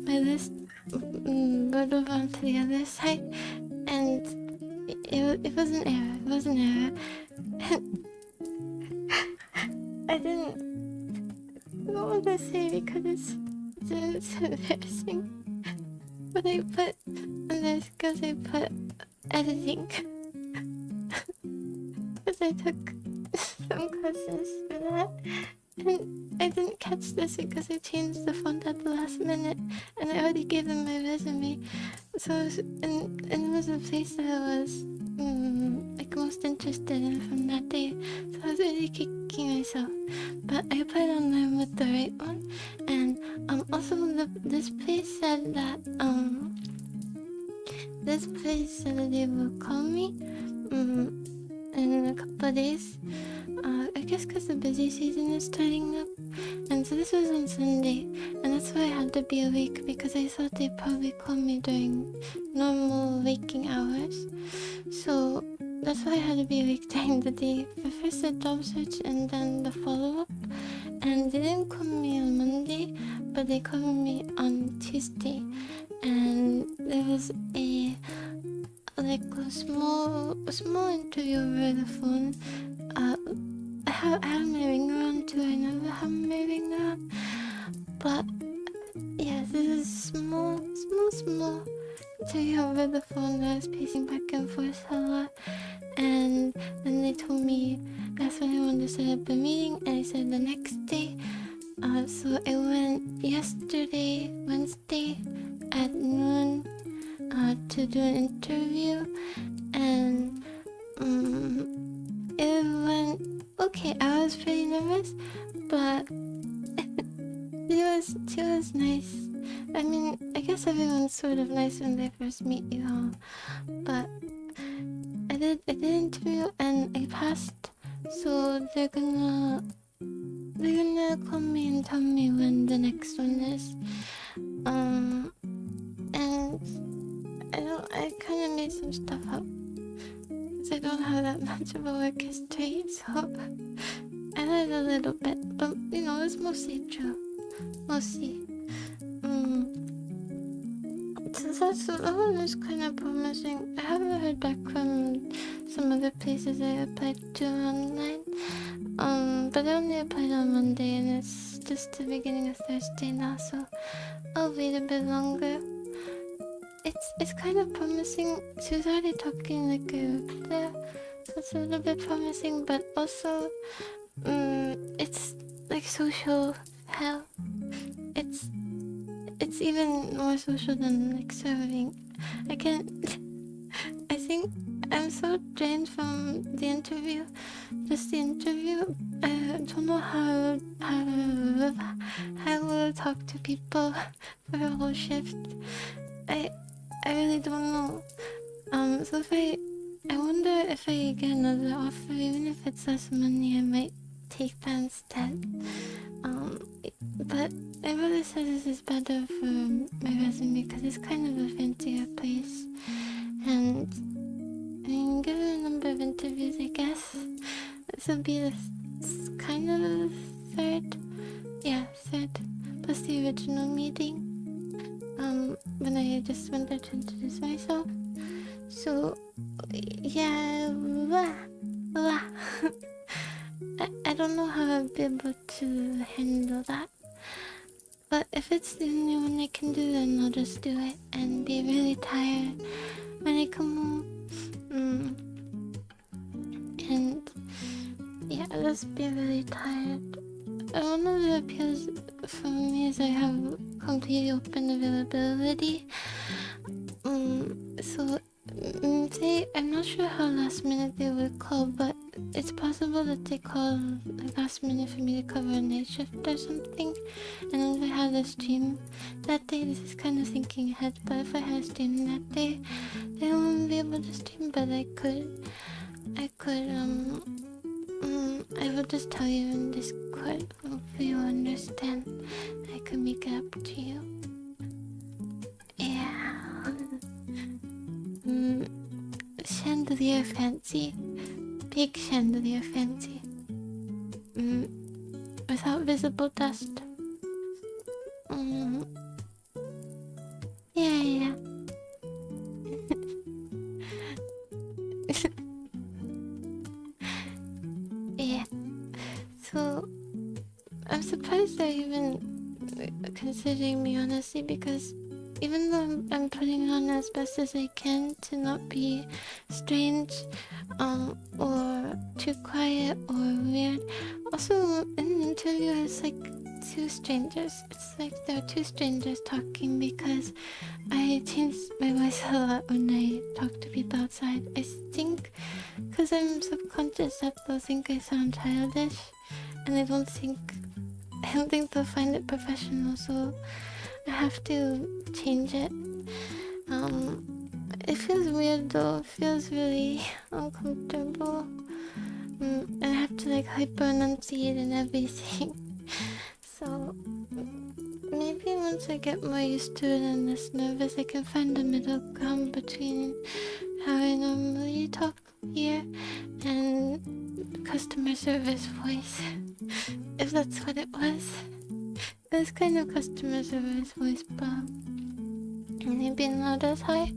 S1: my list would over onto the other side, and it was an error. It was an error. I don't want to say because it's embarrassing. But I put on this because I put editing. Because I took some classes for that. And I didn't catch this because I changed the font at the last minute. And I already gave them my resume. So and it was a place that I was like most interested in from that day. So I was really kicking myself. But I applied online with the right one. And also this place said that they will call me in a couple of days. I guess because the busy season is starting up. And so this was on Sunday, and that's why I had to be awake because I thought they'd probably call me during normal waking hours. So that's why I had to be awake during the day. For first the job search and then the follow-up. And they didn't call me on Monday, but they called me on Tuesday. And there was a small interview over the phone. I have my ringer on too. I never have my ringer on. But yeah, this is small interview over the phone that I was pacing back and forth a lot. And then they told me that's when I wanted to set up a meeting, and I said the next day. So I went yesterday, Wednesday at noon to do an interview, and it went okay. I was pretty nervous, but she was nice. I mean, I guess everyone's sort of nice when they first meet you, huh? But did an interview and I passed, so they're gonna call me and tell me when the next one is. And I kind of made some stuff up because I don't have that much of a work history, so I lied a little bit, but it's mostly true. Mostly. So that one is kind of promising. I haven't heard back from some other places I applied to online. But I only applied on Monday and it's just the beginning of Thursday now, so I'll wait a bit longer. It's kind of promising. She was already talking like there, so it's a little bit promising, but also it's like social hell. It's even more social than like serving. I think I'm so drained from the interview. Just the interview. I don't know how I will talk to people for a whole shift. I really don't know. So I wonder if I get another offer, even if it's less money, I might take that instead. But my brother says this is better for my resume because it's kind of a fancier place. And I mean, given the number of interviews, I guess this will be the kind of third. Yeah, third. Plus the original meeting. When I just went there to introduce myself. So, yeah, I don't know how I'll be able to handle that. But if it's the only one I can do, then I'll just do it and be really tired when I come home. And yeah, I'll just be really tired. One of the appeals for me is I have complete open availability. So say I'm not sure how last minute they would call, but it's possible that they call like last minute for me to cover a night shift or something. And if I had a stream that day, this is kind of thinking ahead, but if I had a stream that day, they won't be able to stream, but I could I will just tell you in Discord. Hopefully you'll understand. I could make it up to you. Yeah. Chandelier fancy. Big chandelier fancy. Without visible dust. Yeah. Yeah. So I'm surprised they're even considering me, honestly, because even though I'm putting on as best as I can to not be strange, or too quiet or weird. Also, in the interview, it's like two strangers. It's like there are two strangers talking because I change my voice a lot when I talk to people outside. I think because I'm subconscious that they'll think I sound childish, and I don't think they'll find it professional, so I have to change it. It feels weird though. It feels really uncomfortable. And I have to like hyper enunciate and everything. So maybe once I get more used to it and less nervous, I can find a middle ground between how I normally talk here and customer service voice. If that's what it was. It was kind of customer service voice, but maybe not as high.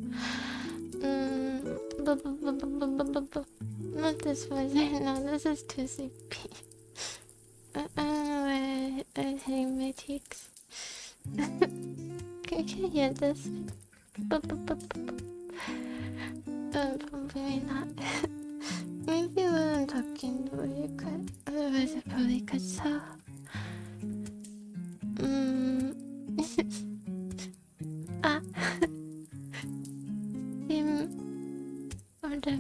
S1: Not this voice right now. This is too sleepy. I don't know why I was hitting my cheeks. Can you hear this? Probably not. Maybe when I'm talking though you could. Otherwise I probably could tell. Ah. Order.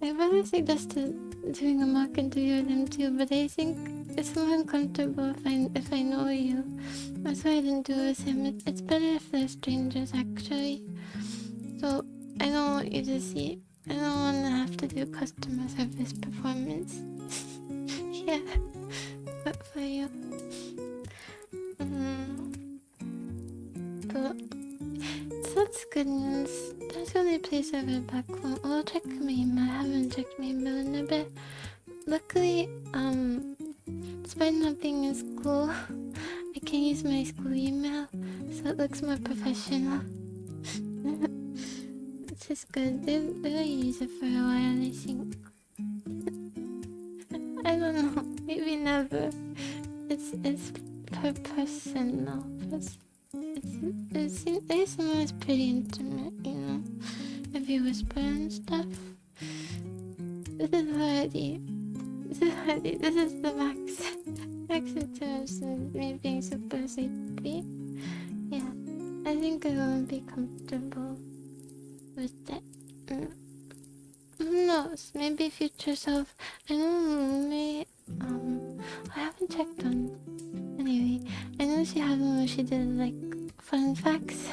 S1: I really suggested doing a mock interview with him too, but I think it's more uncomfortable if I know you. That's why I didn't do it with him. It's better if they're strangers actually. So I don't want you to see. I don't want to have to do customer service performance. Yeah, but for you. But that's good news. That's the only place I've been back home. I'll check my email. I haven't checked my email in a bit. Luckily, despite not being in school, I can use my school email, so it looks more professional. Which is good. They're gonna use it for a while, I think. I don't know. Maybe never. It's per person now. It's ASMR is pretty intimate, you know. If you whisper and stuff. This is the max terms of me being super sleepy. Yeah, I think I won't be comfortable with that. Who knows? Maybe future self. I know maybe I haven't checked on. Anyway, I know she had one where she did like fun facts,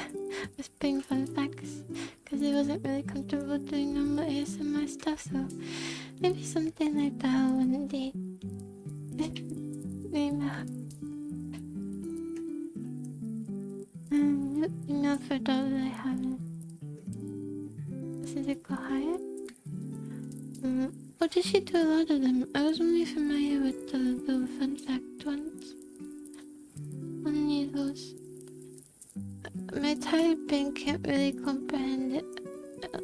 S1: whispering fun facts, because I wasn't really comfortable doing normal ASMR stuff. So maybe something like that one day. Email for those I haven't. Does it go higher? Or did she do a lot of them? I was only familiar with the fun fact ones. Only those. My tired brain can't really comprehend it.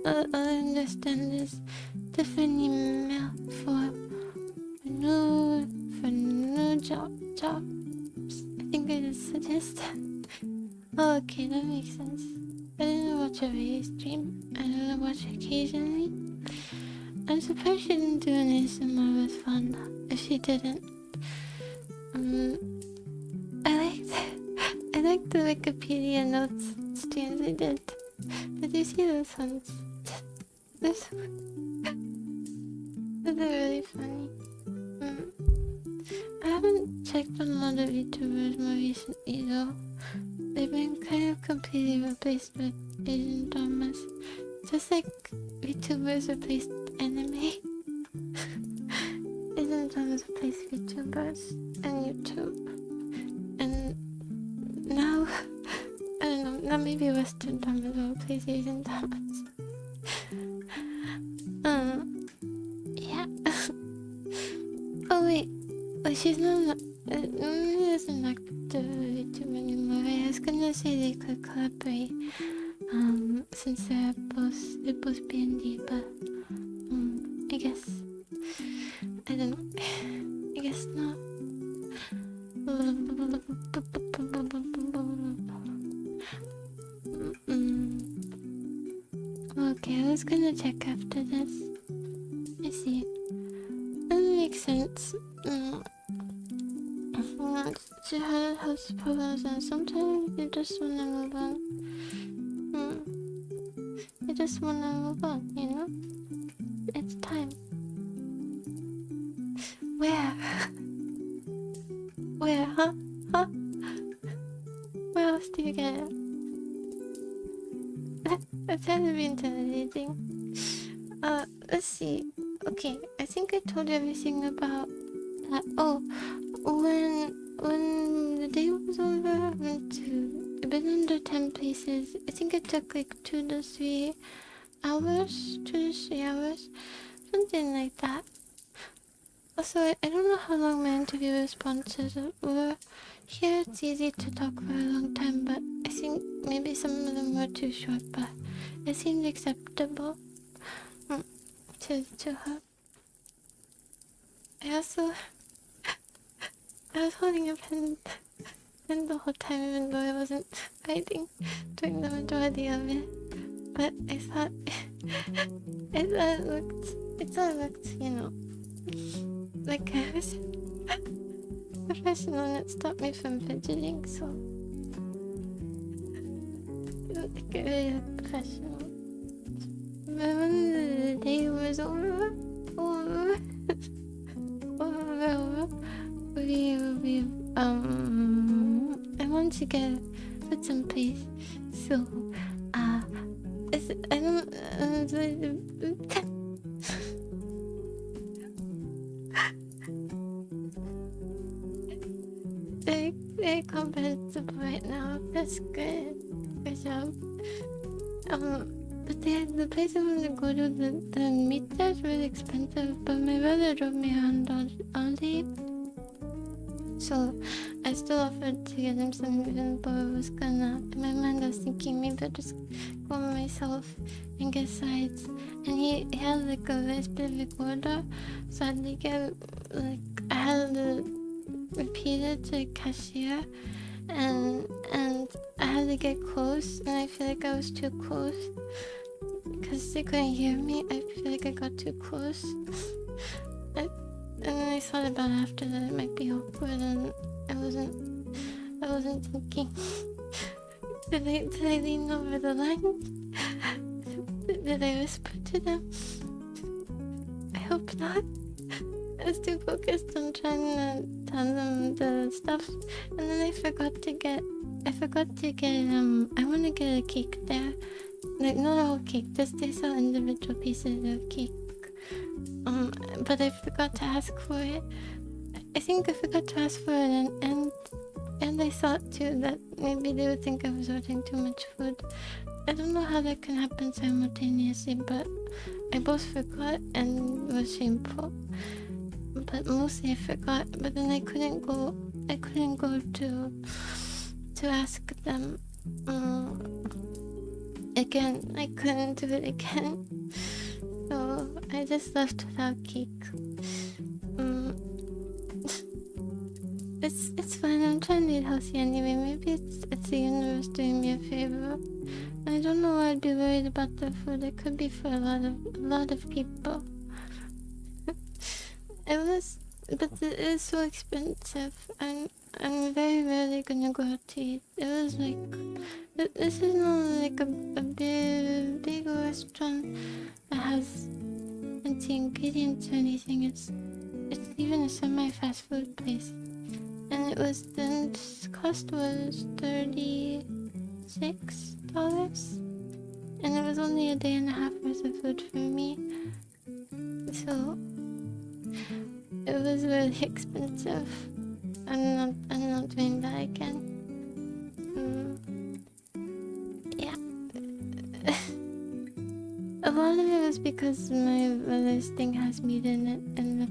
S1: All I understand is different email for new jobs. I think I just suggest. Oh, okay, that makes sense. I didn't watch a video stream. I don't watch occasionally. I'm surprised she didn't do an ASMR with fun. If she didn't, I liked the Wikipedia notes streams I did. Did you see those ones? Those are really funny. I haven't checked on a lot of VTubers more recently though. They've been kind of completely replaced with Asian dramas. Just like VTubers replaced anime. Asian dramas replaced VTubers and YouTube. And now, I don't know, now maybe Western dramas will replace Asian dramas. Yeah. Oh wait, she's not, Numi is an active VTuber anymore. I was gonna say they could collaborate, since they're both PND, but, I guess, I don't know, I guess not. Okay, I was gonna check after this. I see. That makes sense. She had health problems and sometimes you just wanna move on. You just wanna move on, you know? It's time. Where? Where, huh? Huh? Where else do you get it? That's had to be intimidating. Let's see. Okay, I think I told you everything about that. Oh, when the day was over, I went to a bit under 10 places. I think it took like 2 to 3 hours, something like that. Also, I don't know how long my interview responses were. Here it's easy to talk for a long time, but I think maybe some of them were too short, but it seemed acceptable to her. I was holding a pen the whole time, even though I wasn't writing during the majority of it. But I thought it looked, you know, like I was professional, and it stopped me from fidgeting, so it looked like it really looked professional. But when the day was over, we I want to put some place, so I don't very comprehensive right now. That's good. Good job. But the place I want to go to, the meat there is really expensive. But my brother drove me around all day, so I still offered to get him some, even though I was gonna. In my mind, I was thinking maybe I'll just go myself and get sides. And he had like a very specific order, so I had to get I had to repeat it to the cashier, and I had to get close, and I feel like I was too close because they couldn't hear me. I feel like I got too close. And then I thought about it after that it might be awkward, and I wasn't thinking. Did I lean over the line? Did I whisper to them? I hope not. I was too focused on trying to tell them the stuff, and then I forgot to get I want to get a cake there. Like, not a whole cake, just they sell individual pieces of cake. But I forgot to ask for it. I think I forgot to ask for it, and I thought too that maybe they would think I was ordering too much food. I don't know how that can happen simultaneously, but I both forgot and it was shameful. But mostly I forgot. But then I couldn't go to ask them again. I couldn't do it again. So I just left without cake. It's fine. I'm trying to eat healthy anyway. Maybe it's the universe doing me a favor. I don't know why I'd be worried about the food. It could be for a lot of people. But it is so expensive. I'm very rarely gonna go out to eat. It was like, this is not like a big restaurant that has fancy ingredients or anything. It's even a semi-fast food place. And the cost was $36. And it was only a day and a half worth of food for me. So it was really expensive. I'm not doing that again. Yeah. A lot of it was because my brother's thing has meat in it, and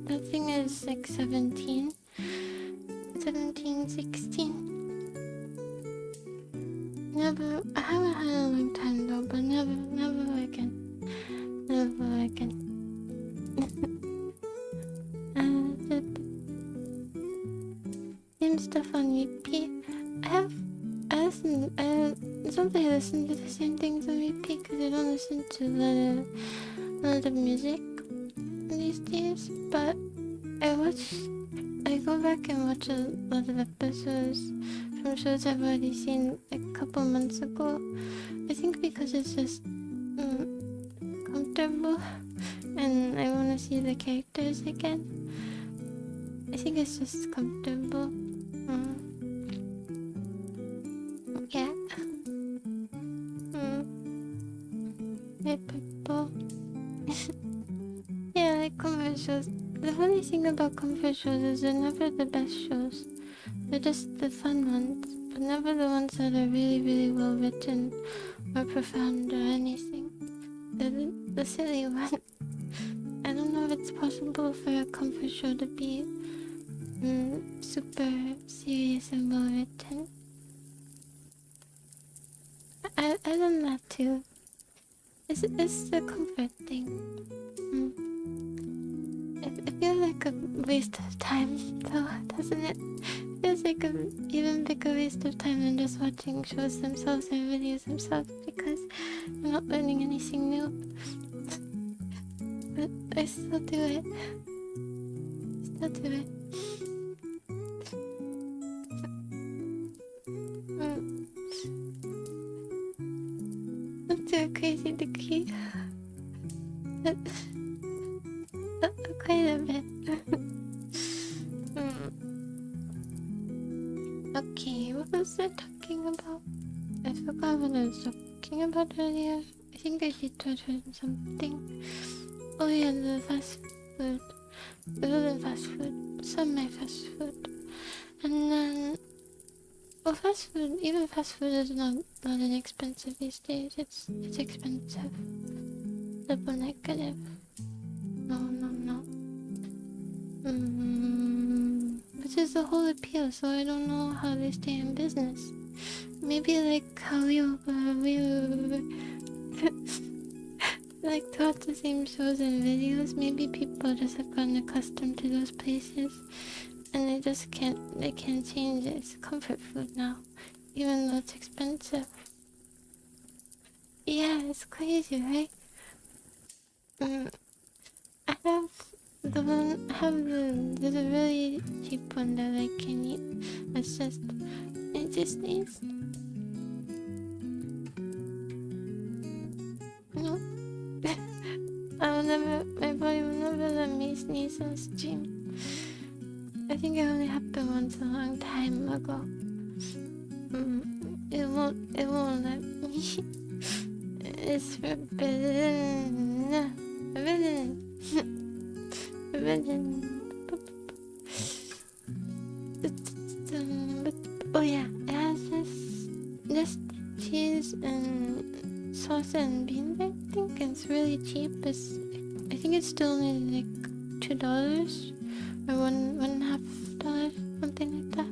S1: that thing is like 17, 16. Never, I haven't had it in a long time though, but never again. Never again. Same stuff on repeat. It's not that I listen to the same things on repeat because I don't listen to a lot of music these days, but I go back and watch a lot of episodes from shows I've already seen a couple months ago. I think because it's just comfortable and I want to see the characters again. I think it's just comfortable. Yeah. Hey, people. Yeah, like comfort shows. The funny thing about comfort shows is they're never the best shows. They're just the fun ones, but never the ones that are really, really well written or profound or anything. They're the silly ones. I don't know if it's possible for a comfort show to be super serious and well written. I learned that too. It's the comfort thing. It feels like a waste of time though, doesn't it? It feels like an even bigger waste of time than just watching shows themselves or videos themselves because I'm not learning anything new. But I still do it. Not to a crazy degree. But quite a bit. Okay, what was I talking about? I forgot what I was talking about earlier. I think I did touch on something. Oh yeah, the fast food. It wasn't fast food. Semi-fast food. And then, well, fast food. Even fast food is not inexpensive these days. It's expensive. Double negative. No, no, no. Which is the whole appeal. So I don't know how they stay in business. Maybe like how we were like taught the same shows and videos. Maybe people just have gotten accustomed to those places, and they can't change it. It's comfort food now, even though it's expensive. Yeah, it's crazy, right? I have there's a really cheap one that I can eat. It just needs, no. My body will never let me sneeze on stream. I think it only happened once a long time ago. It won't let me. It's forbidden. But, oh yeah, it has just cheese and sauce and beans, I think. It's really cheap. I think it's still only like $2 or $1.50, something like that.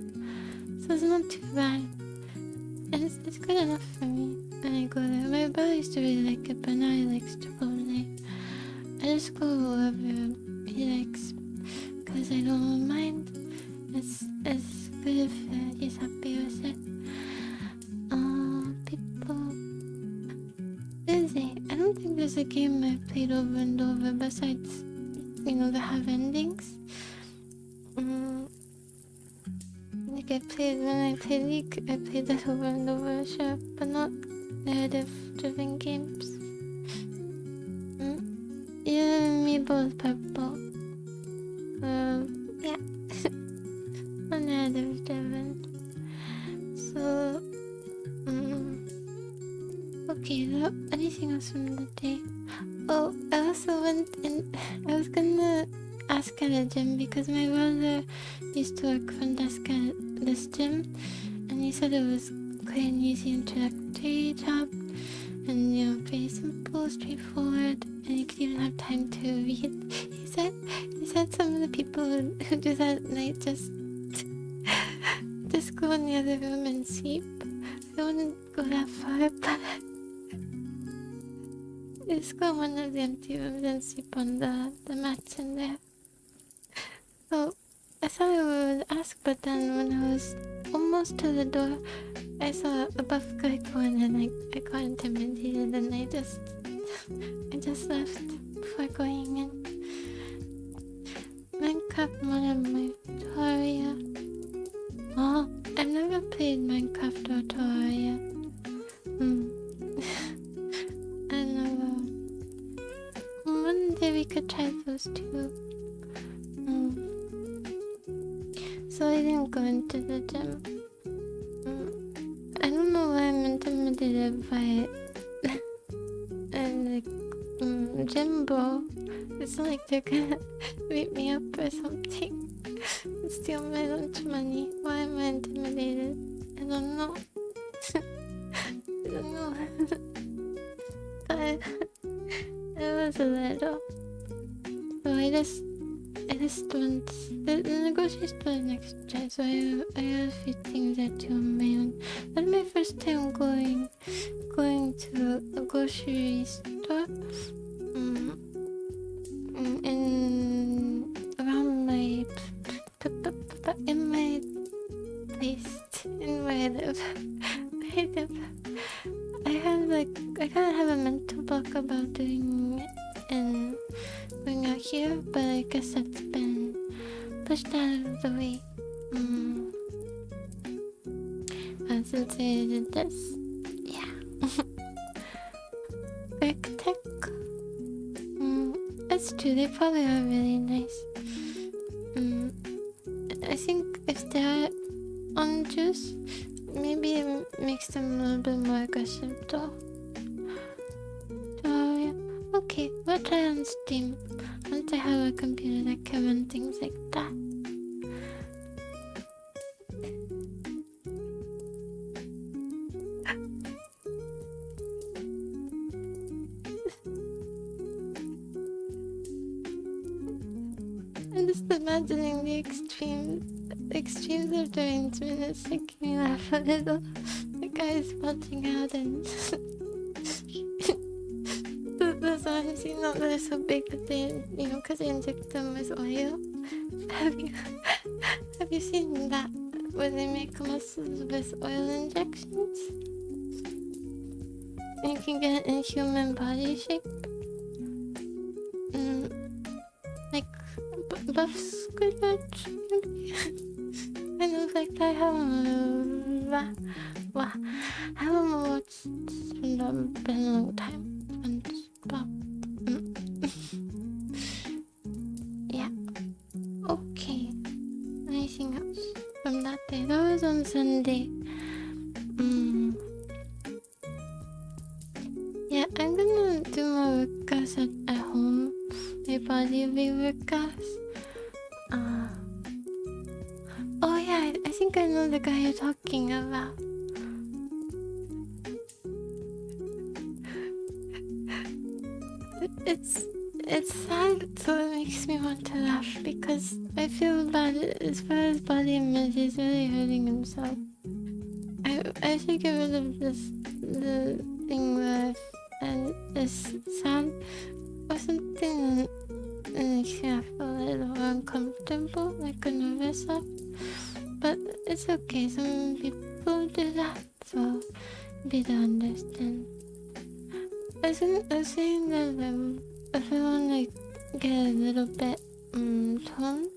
S1: So it's not too bad. And it's good enough for me when I go there. My brother used to really like it, but now he likes Chipotle. I just go wherever he likes, because I don't mind. It's good if he's happy with it. People busy. I don't think there's a game I've played over and over besides, that have endings. Like when I played League, I played that over and over, sure, but not narrative-driven games. You and me both, Purple. Yeah. Not narrative-driven. So, okay, anything else from the day? Oh, I also I was gonna ask at a gym because my brother used to work front desk at this gym, and he said it was quite an easy introductory job, and pretty simple, straightforward, and you could even have time to read. He said some of the people who do that at night just go in the other room and sleep. I wouldn't go that far, but just go in one of the empty rooms and sleep on the mats in there. So I thought I would ask, but then when I was almost to the door, I saw a buff guy go in, and I got intimidated, and I just left before going in. Minecraft mod and my Terraria. Oh, I've never played Minecraft or Terraria. I don't know. One day we could try those two. So I didn't go into the gym. I don't know why I'm intimidated by gym bro. It's like they're gonna beat me up or something. Steal my lunch money. Why am I intimidated? I don't know. I don't know. But it was a little. So I just went. The grocery store is next to, so I have a few things I do on my own. That's my first time going to a grocery store. Around my in my place, in where I live. I kind of have a mental block about doing it and going out here, but I guess that's been pushed out of the way. Since I did this, yeah. Quick Tech. That's true. They probably are really nice. I think if they're on juice, maybe it makes them a little bit more aggressive though. try on Steam once I have a computer that can run things like that. I'm just imagining the extremes of derangement. It's making me laugh a little. The guy is watching out and those ones, they're so big that they, because they inject them with oil. Have you seen that? Where they make muscles with oil injections? You can get an inhuman body shape. Like buff Squidward, maybe? I know, like I haven't watched SpongeBob in a long time. SpongeBob. Yeah. Okay. Anything else from that day? That was on Sunday. Yeah, I'm gonna do my workouts at home. My body weight workouts. Oh yeah, I think I know the guy you're talking about. It's sad, so it makes me want to laugh because I feel bad. As far as body image, he's really hurting himself. I should get rid of the thing where and it's sad or something that makes me feel a little uncomfortable, like a nervous laugh. But it's okay, some people do that, so be to understand. I was saying that if I want to get a little bit toned,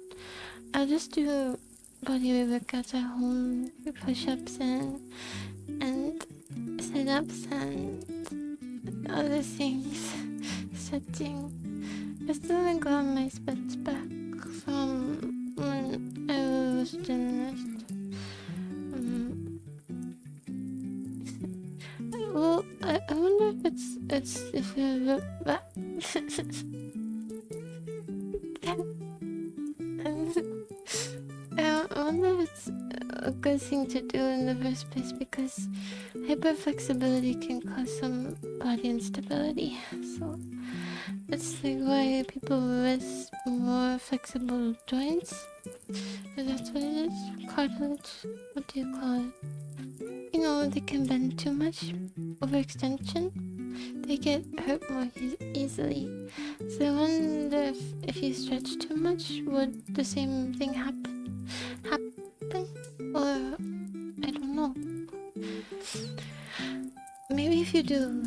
S1: I'll just do body weight workouts at home, push-ups and sit-ups and other things, stretching. I still haven't got my spits back from when I was gymnast. Well, I wonder if you're I wonder if it's a good thing to do in the first place, because hyperflexibility can cause some body instability. So it's like why people with more flexible joints, if that's what it is, cartilage, what do you call it? They can bend too much, overextension. They get hurt more easily. So I wonder if you stretch too much, would the same thing happen? Or I don't know. Maybe if you do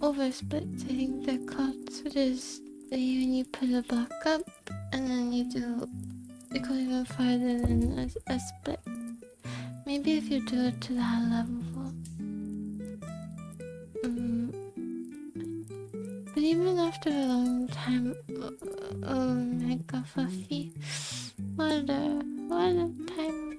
S1: over splits, I think they're called. So there's when you put a block up and then you go even farther than a split. Maybe if you do it to that level. But even after a long time, mega fluffy. What a time.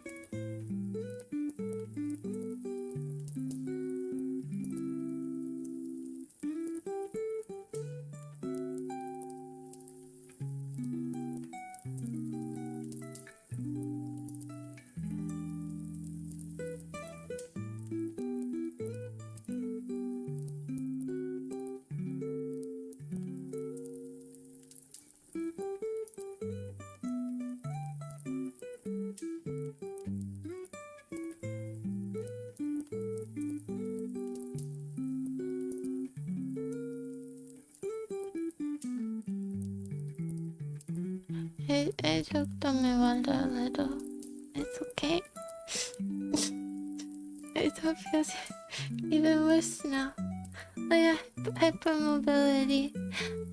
S1: I choked on my water a little. It's okay. It feels even worse now. Oh yeah, hypermobility.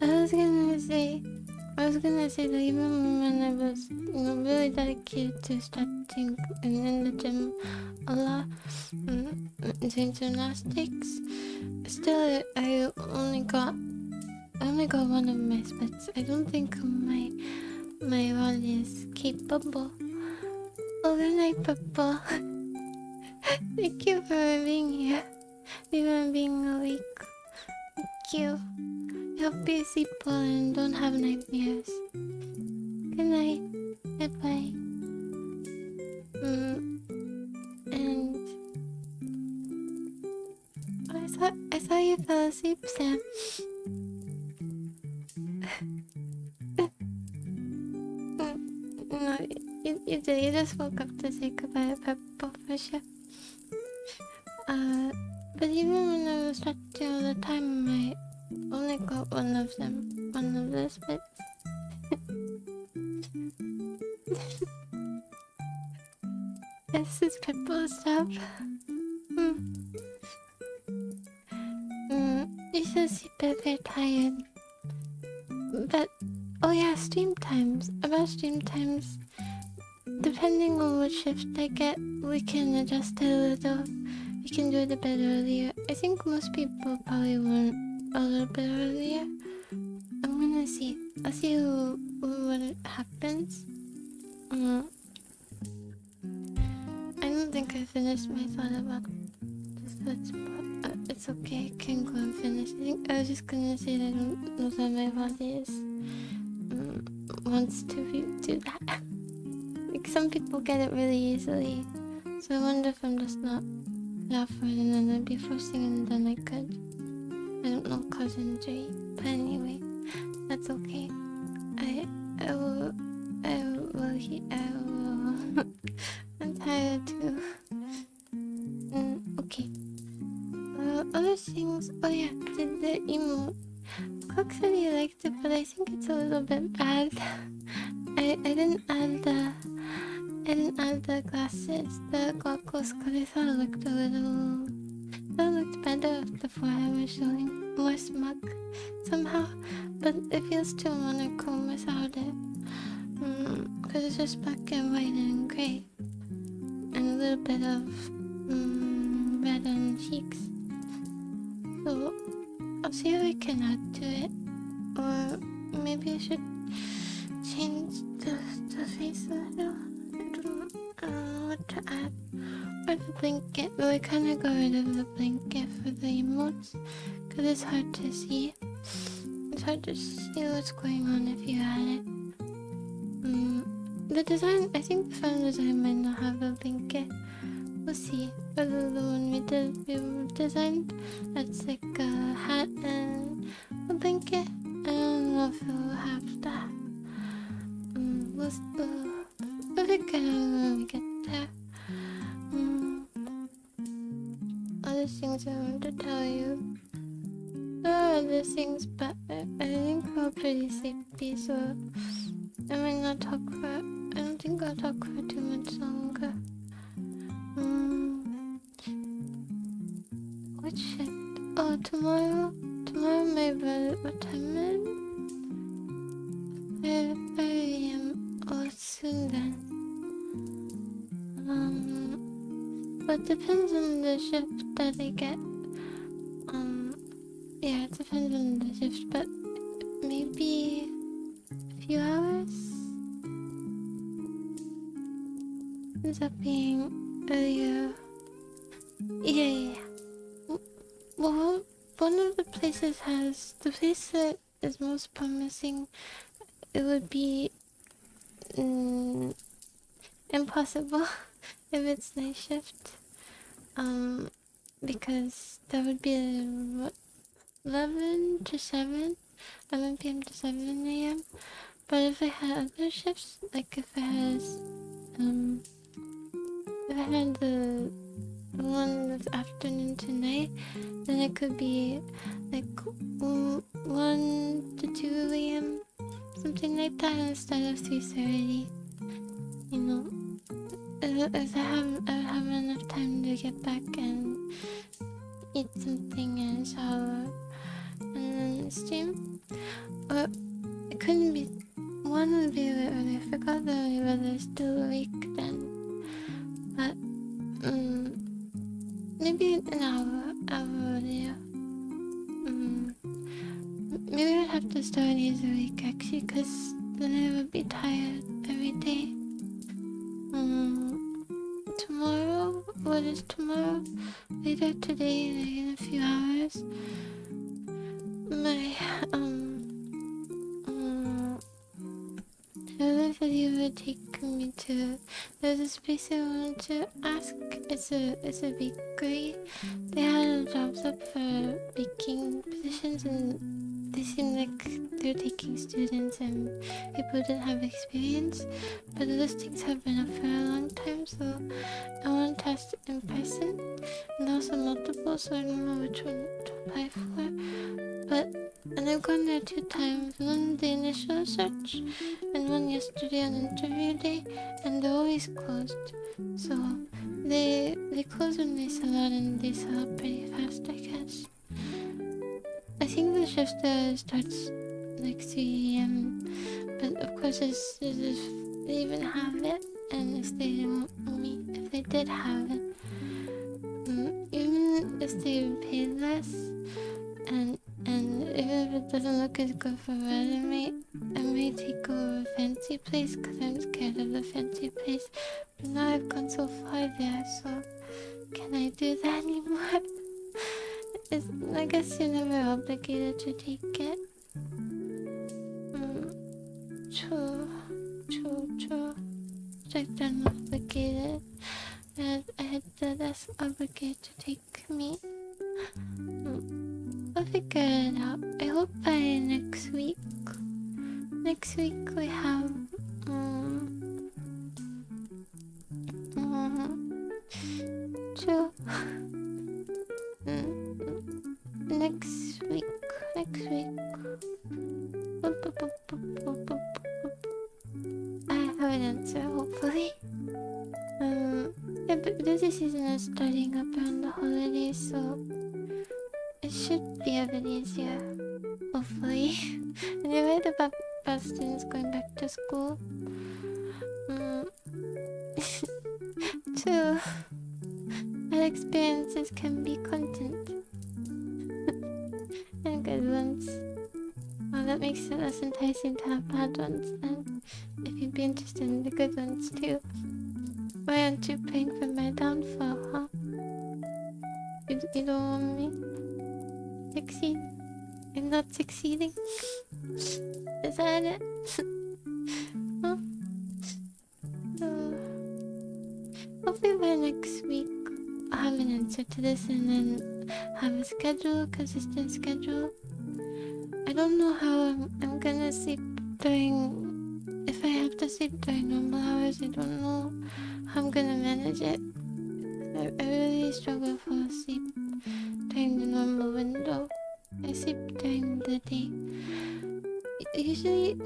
S1: I was gonna say that even when I was really dedicated to stretching and in the gym a lot, doing gymnastics, still I only got one of my splits. I don't think my body is capable. Overnight purple. Thank you for being here, even being awake. Thank you. I hope you sleep well and don't have nightmares. Good night. Bye-bye. And I saw you fell asleep, Sam. No, you did. You just woke up to say goodbye to Purple for sure. But even when I was stretching all the time, I only got one of those bits. This is Purple's job. You should sleep if you're tired. But, oh yeah, stream times. About stream times, depending on what shift I get, we can adjust it a little. We can do it a bit earlier. I think most people probably want a little bit earlier. I'm gonna see. I'll see what happens. I don't think I finished my thought about this, but it's okay. I can go and finish. I think I was just gonna say that I don't know that my body wants to do that. Like some people get it really easily, so I wonder if I'm just not up for it, and then I'd be forcing it, and then I could, I don't know, cause injury. But anyway, that's okay. I will. I'm tired too. Okay. Other things. Oh yeah, the emote. Cook said he liked it, but I think it's a little bit bad. I didn't add the glasses, the goggles, because I thought it looked better if the forehead was showing more smug somehow. But it feels too monochrome without it. Because it's just black and white and grey. And a little bit of red on the cheeks. So I'll see if I can add to it. Or maybe I should change the face a little. I don't know what to add. Or the blanket. Well, I kind of got rid of the blanket for the emotes. Because it's hard to see. It's hard to see what's going on if you add it. The design, I think the final design might not have a blanket. We'll see. Whether the one we designed, that's like a hat and a blanket. I don't know if it will have that. We'll figure it out when we get there. Other things I want to tell you. There are other things, but I think we're pretty sleepy, so I might not talk for. I don't think I'll talk for too much longer. What shift? Oh, tomorrow my brother. What time is it? 5 a.m. Oh, soon then. But depends on the shift that I get. Yeah, it depends on the shift, but maybe a few hours. Ends up being earlier. Yeah. Well, one of the places has the place that is most promising. It would be impossible if it's night shift. Because that would be 11 to 7, 11 p.m. to 7 a.m. But if I had other shifts, like if I had the one that's afternoon to night, then it could be like 1 to 2 a.m. something like that instead of 3:30. You know, as I would have enough time to get back and eat something and shower and then stream. Or it couldn't be. One would be a bit early. I forgot that my brother's still awake then. But maybe an hour earlier. Maybe I'd have to start these a week actually, cause then I would be tired every day. Tomorrow, what is tomorrow? Later today, like in a few hours. my the other video would take me to, there's a space I wanted to ask. It's a bakery. They had jobs up for baking positions, and they seem like they're taking students and people who didn't have experience. But the listings have been up for a long time, so I want to test it in person. And also multiple, so I don't know which one to apply for. And I've gone there 2 times, one the initial search and one yesterday on interview day, and they're always closed. So they close when they sell out, and they sell out pretty fast, I guess. I think the shift starts like 3 a.m. But of course it's if they even have it, and if they don't if they did have it, even if they paid less, and even if it doesn't look as good for resume, I may take over a fancy place because I'm scared of the fancy place. But now I've gone so far there, so can I do that anymore? I guess you're never obligated to take it. True. Like they're not obligated. I had that's obligated to take me. I'll figure it out. I hope by next week. Next week we have true. Next week. I have an answer, hopefully. Yeah, but busy season is starting up around the holidays, so it should be a bit easier, hopefully. And you're right about students going back to school. True. Bad experiences can be content. And good ones. Well, that makes it less enticing to have bad ones, then. If you'd be interested in the good ones too. Why aren't you praying for my downfall, huh? You don't want me to succeed? I'm not succeeding? Is that it? Huh? Hopefully by next week I'll have an answer to this, and then have a consistent schedule. I don't know how I'm gonna sleep if I have to sleep during normal hours. I don't know how I'm gonna manage it. I really struggle to fall asleep during the normal window. I sleep during the day. Usually,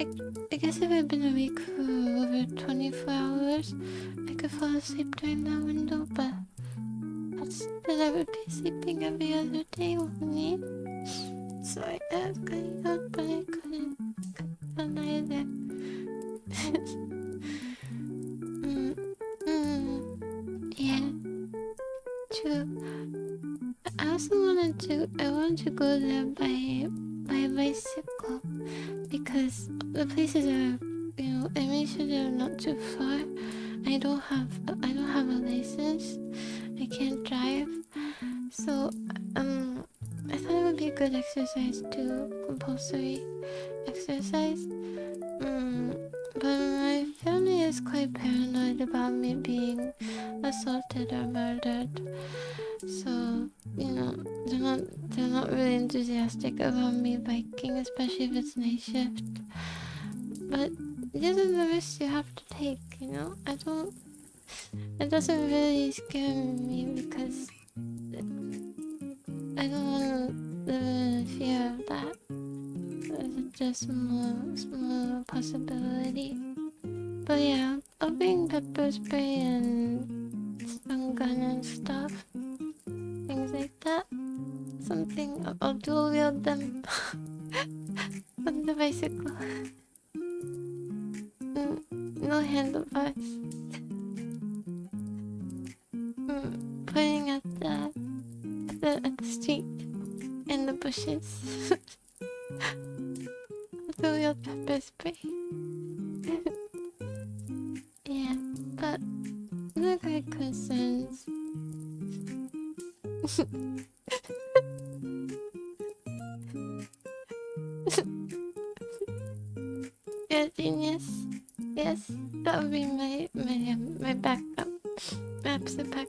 S1: I guess if I've been awake for over 24 hours, I could fall asleep during that window, but then I would be sleeping every other day only. So I was going out, but I couldn't either. Yeah, true. I also wanted to go there by bicycle, because the places are, I made sure they're not too far. I don't have a license. I can't drive, so I thought it would be a good exercise too, compulsory exercise. But my family is quite paranoid about me being assaulted or murdered, so they're not really enthusiastic about me biking, especially if it's night shift. But these are the risks you have to take, it doesn't really scare me because I don't want to live in fear of that. It's just small possibility. But yeah, I'll bring pepper spray and stun gun and stuff. Things like that. I'll dual wield them on the bicycle. No handlebars. Pointing at the street and the bushes. Dual wield pepper spray. Yeah, but no great concerns. perhaps a pack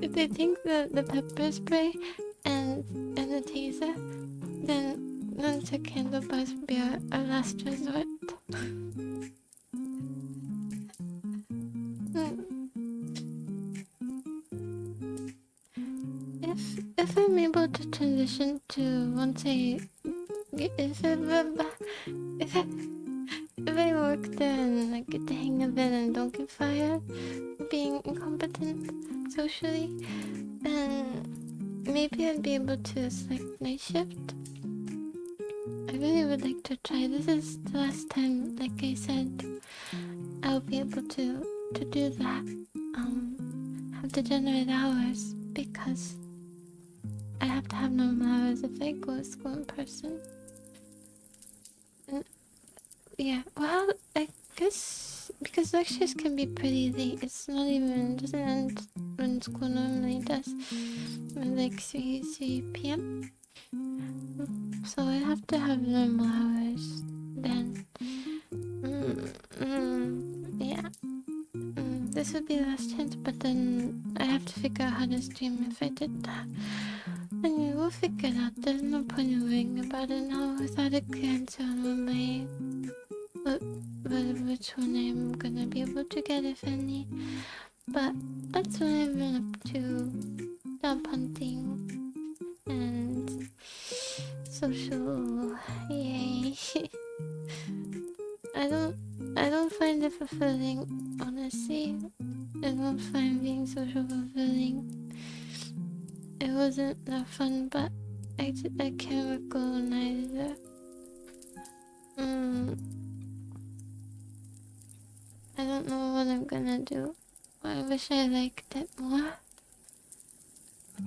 S1: if they think the pepper spray and the taser, then the candle bars would be our last resort. If I'm able to transition to once I if I work there and like get the hang of it and don't get fired for being incompetent socially, then maybe I'd be able to select night shift. I really would like to try. This is the last time, like I said, I'll be able to do that. Have to generate hours because I have to have normal hours if I go to school in person. And yeah, well, I guess because lectures can be pretty late. It's not even, doesn't end when school normally does, like 3 p.m. So I have to have normal hours then. Yeah. This would be the last chance, but then I have to figure out how to stream if I did that. Anyway, we'll figure it out. There's no point in worrying about it now without a clear answer on which one I'm gonna be able to get, if any. But that's what I've been up to. Job hunting and social. Yay. I don't find it fulfilling, honestly. I don't find being social fulfilling. It wasn't that fun, but I can't recall neither. I don't know what I'm gonna do. I wish I liked it more.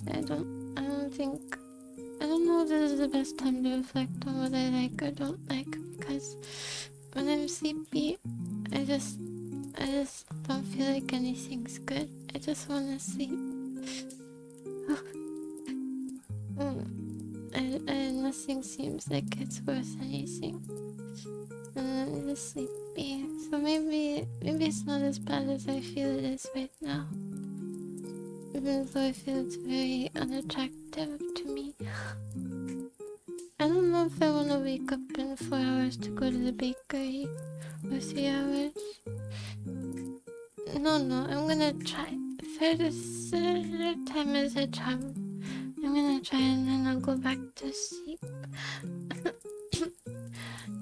S1: I don't know if this is the best time to reflect on what I like or don't like, because when I'm sleepy, I just don't feel like anything's good. I just wanna sleep. Nothing seems like it's worth anything. And I'm just sleepy. So maybe it's not as bad as I feel it is right now. Even though I feel it's very unattractive to me. I don't know if I want to wake up in 4 hours to go to the bakery. Or 3 hours. No, I'm gonna try. Third time is a charm. I'm gonna try and then I'll go back to sleep.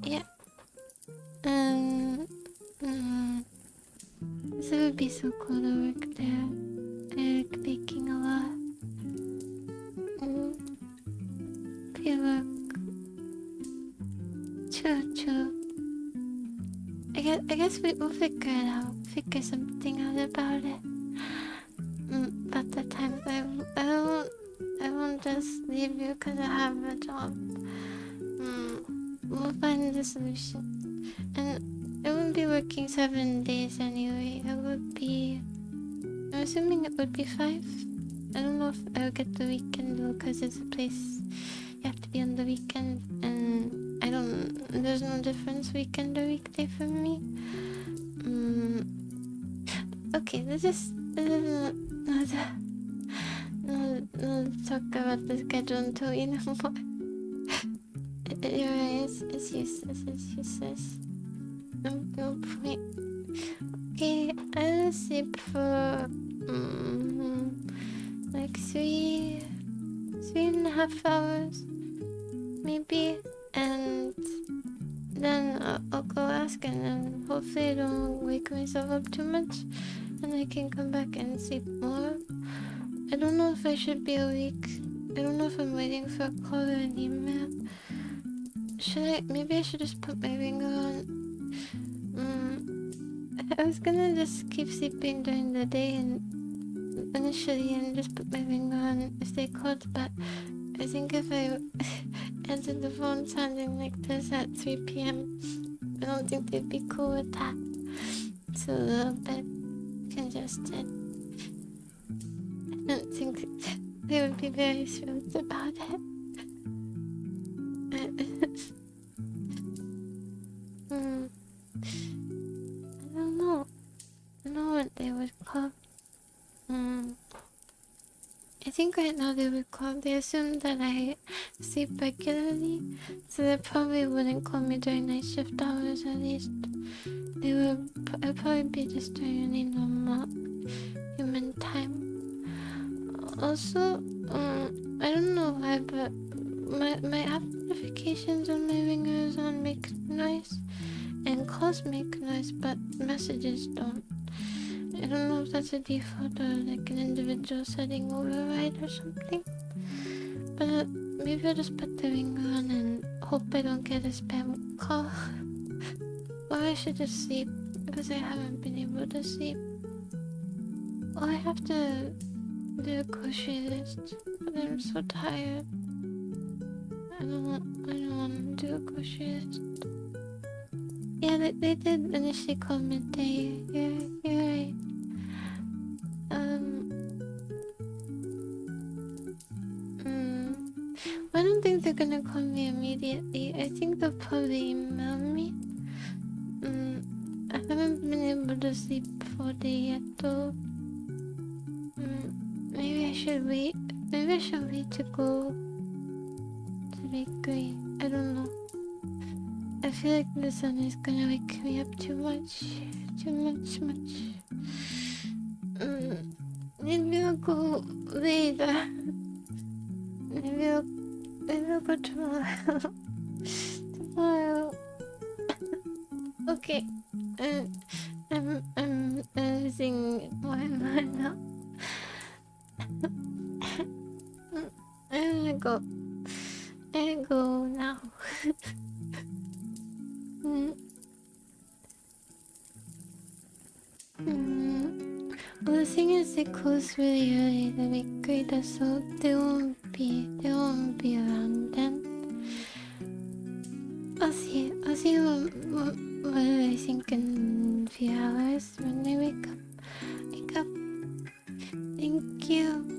S1: Yeah. This would be so cool to work there. I like baking a lot. Feel like true. I guess we'll figure it out. Figure something out about it. But the times I won't just leave you because I have a job. We'll find a solution. And I wouldn't be working 7 days anyway. I'm assuming it would be 5. I don't know if I'll get the weekend though, because it's a place you have to be on the weekend, and there's no difference weekend or weekday for me. Okay, let's just not talk about the schedule until we know more. You're right, it's useless. No point. Okay, I'll sleep for like 3.5 hours, maybe, and then I'll go ask, and then hopefully I don't wake myself up too much, and I can come back and sleep more. I don't know if I should be awake. I don't know if I'm waiting for a call or an email. Maybe I should just put my ringer on. I was gonna just keep sleeping during the day and initially and just put my ringer on if they called, but I think if I answered the phone sounding like this at 3 p.m, I don't think they'd be cool with that. It's a little bit congested. I don't think they would be very thrilled about it. I don't know what think right now they assume that I sleep regularly, so they probably wouldn't call me during night shift hours at least. It'd probably be just during any normal human time. Also, I don't know why, but my app notifications on my ringers on make noise, and calls make noise, but messages don't. I don't know if that's a default or like an individual setting override or something. But maybe I'll just put the ringer on and hope I don't get a spam call. Or I should just sleep because I haven't been able to sleep. Oh, I have to do a grocery list, but I'm so tired. I don't want to do a grocery list. Yeah, they did initially call midday. You're right. I don't think they're gonna call me immediately. I think they'll probably email me. I haven't been able to sleep for day yet though. Maybe I should wait. Maybe I should wait to go to the bakery. I don't know. I feel like the sun is gonna wake me up too much. Too much. Maybe I'll go later. Maybe I'll go tomorrow. Tomorrow. Okay. I'm losing my mind now. I'm gonna go. I go now. Well, the thing is, they close really early. The bakery does, so they won't be around then. I'll see what I think in a few hours when I wake up. Thank you.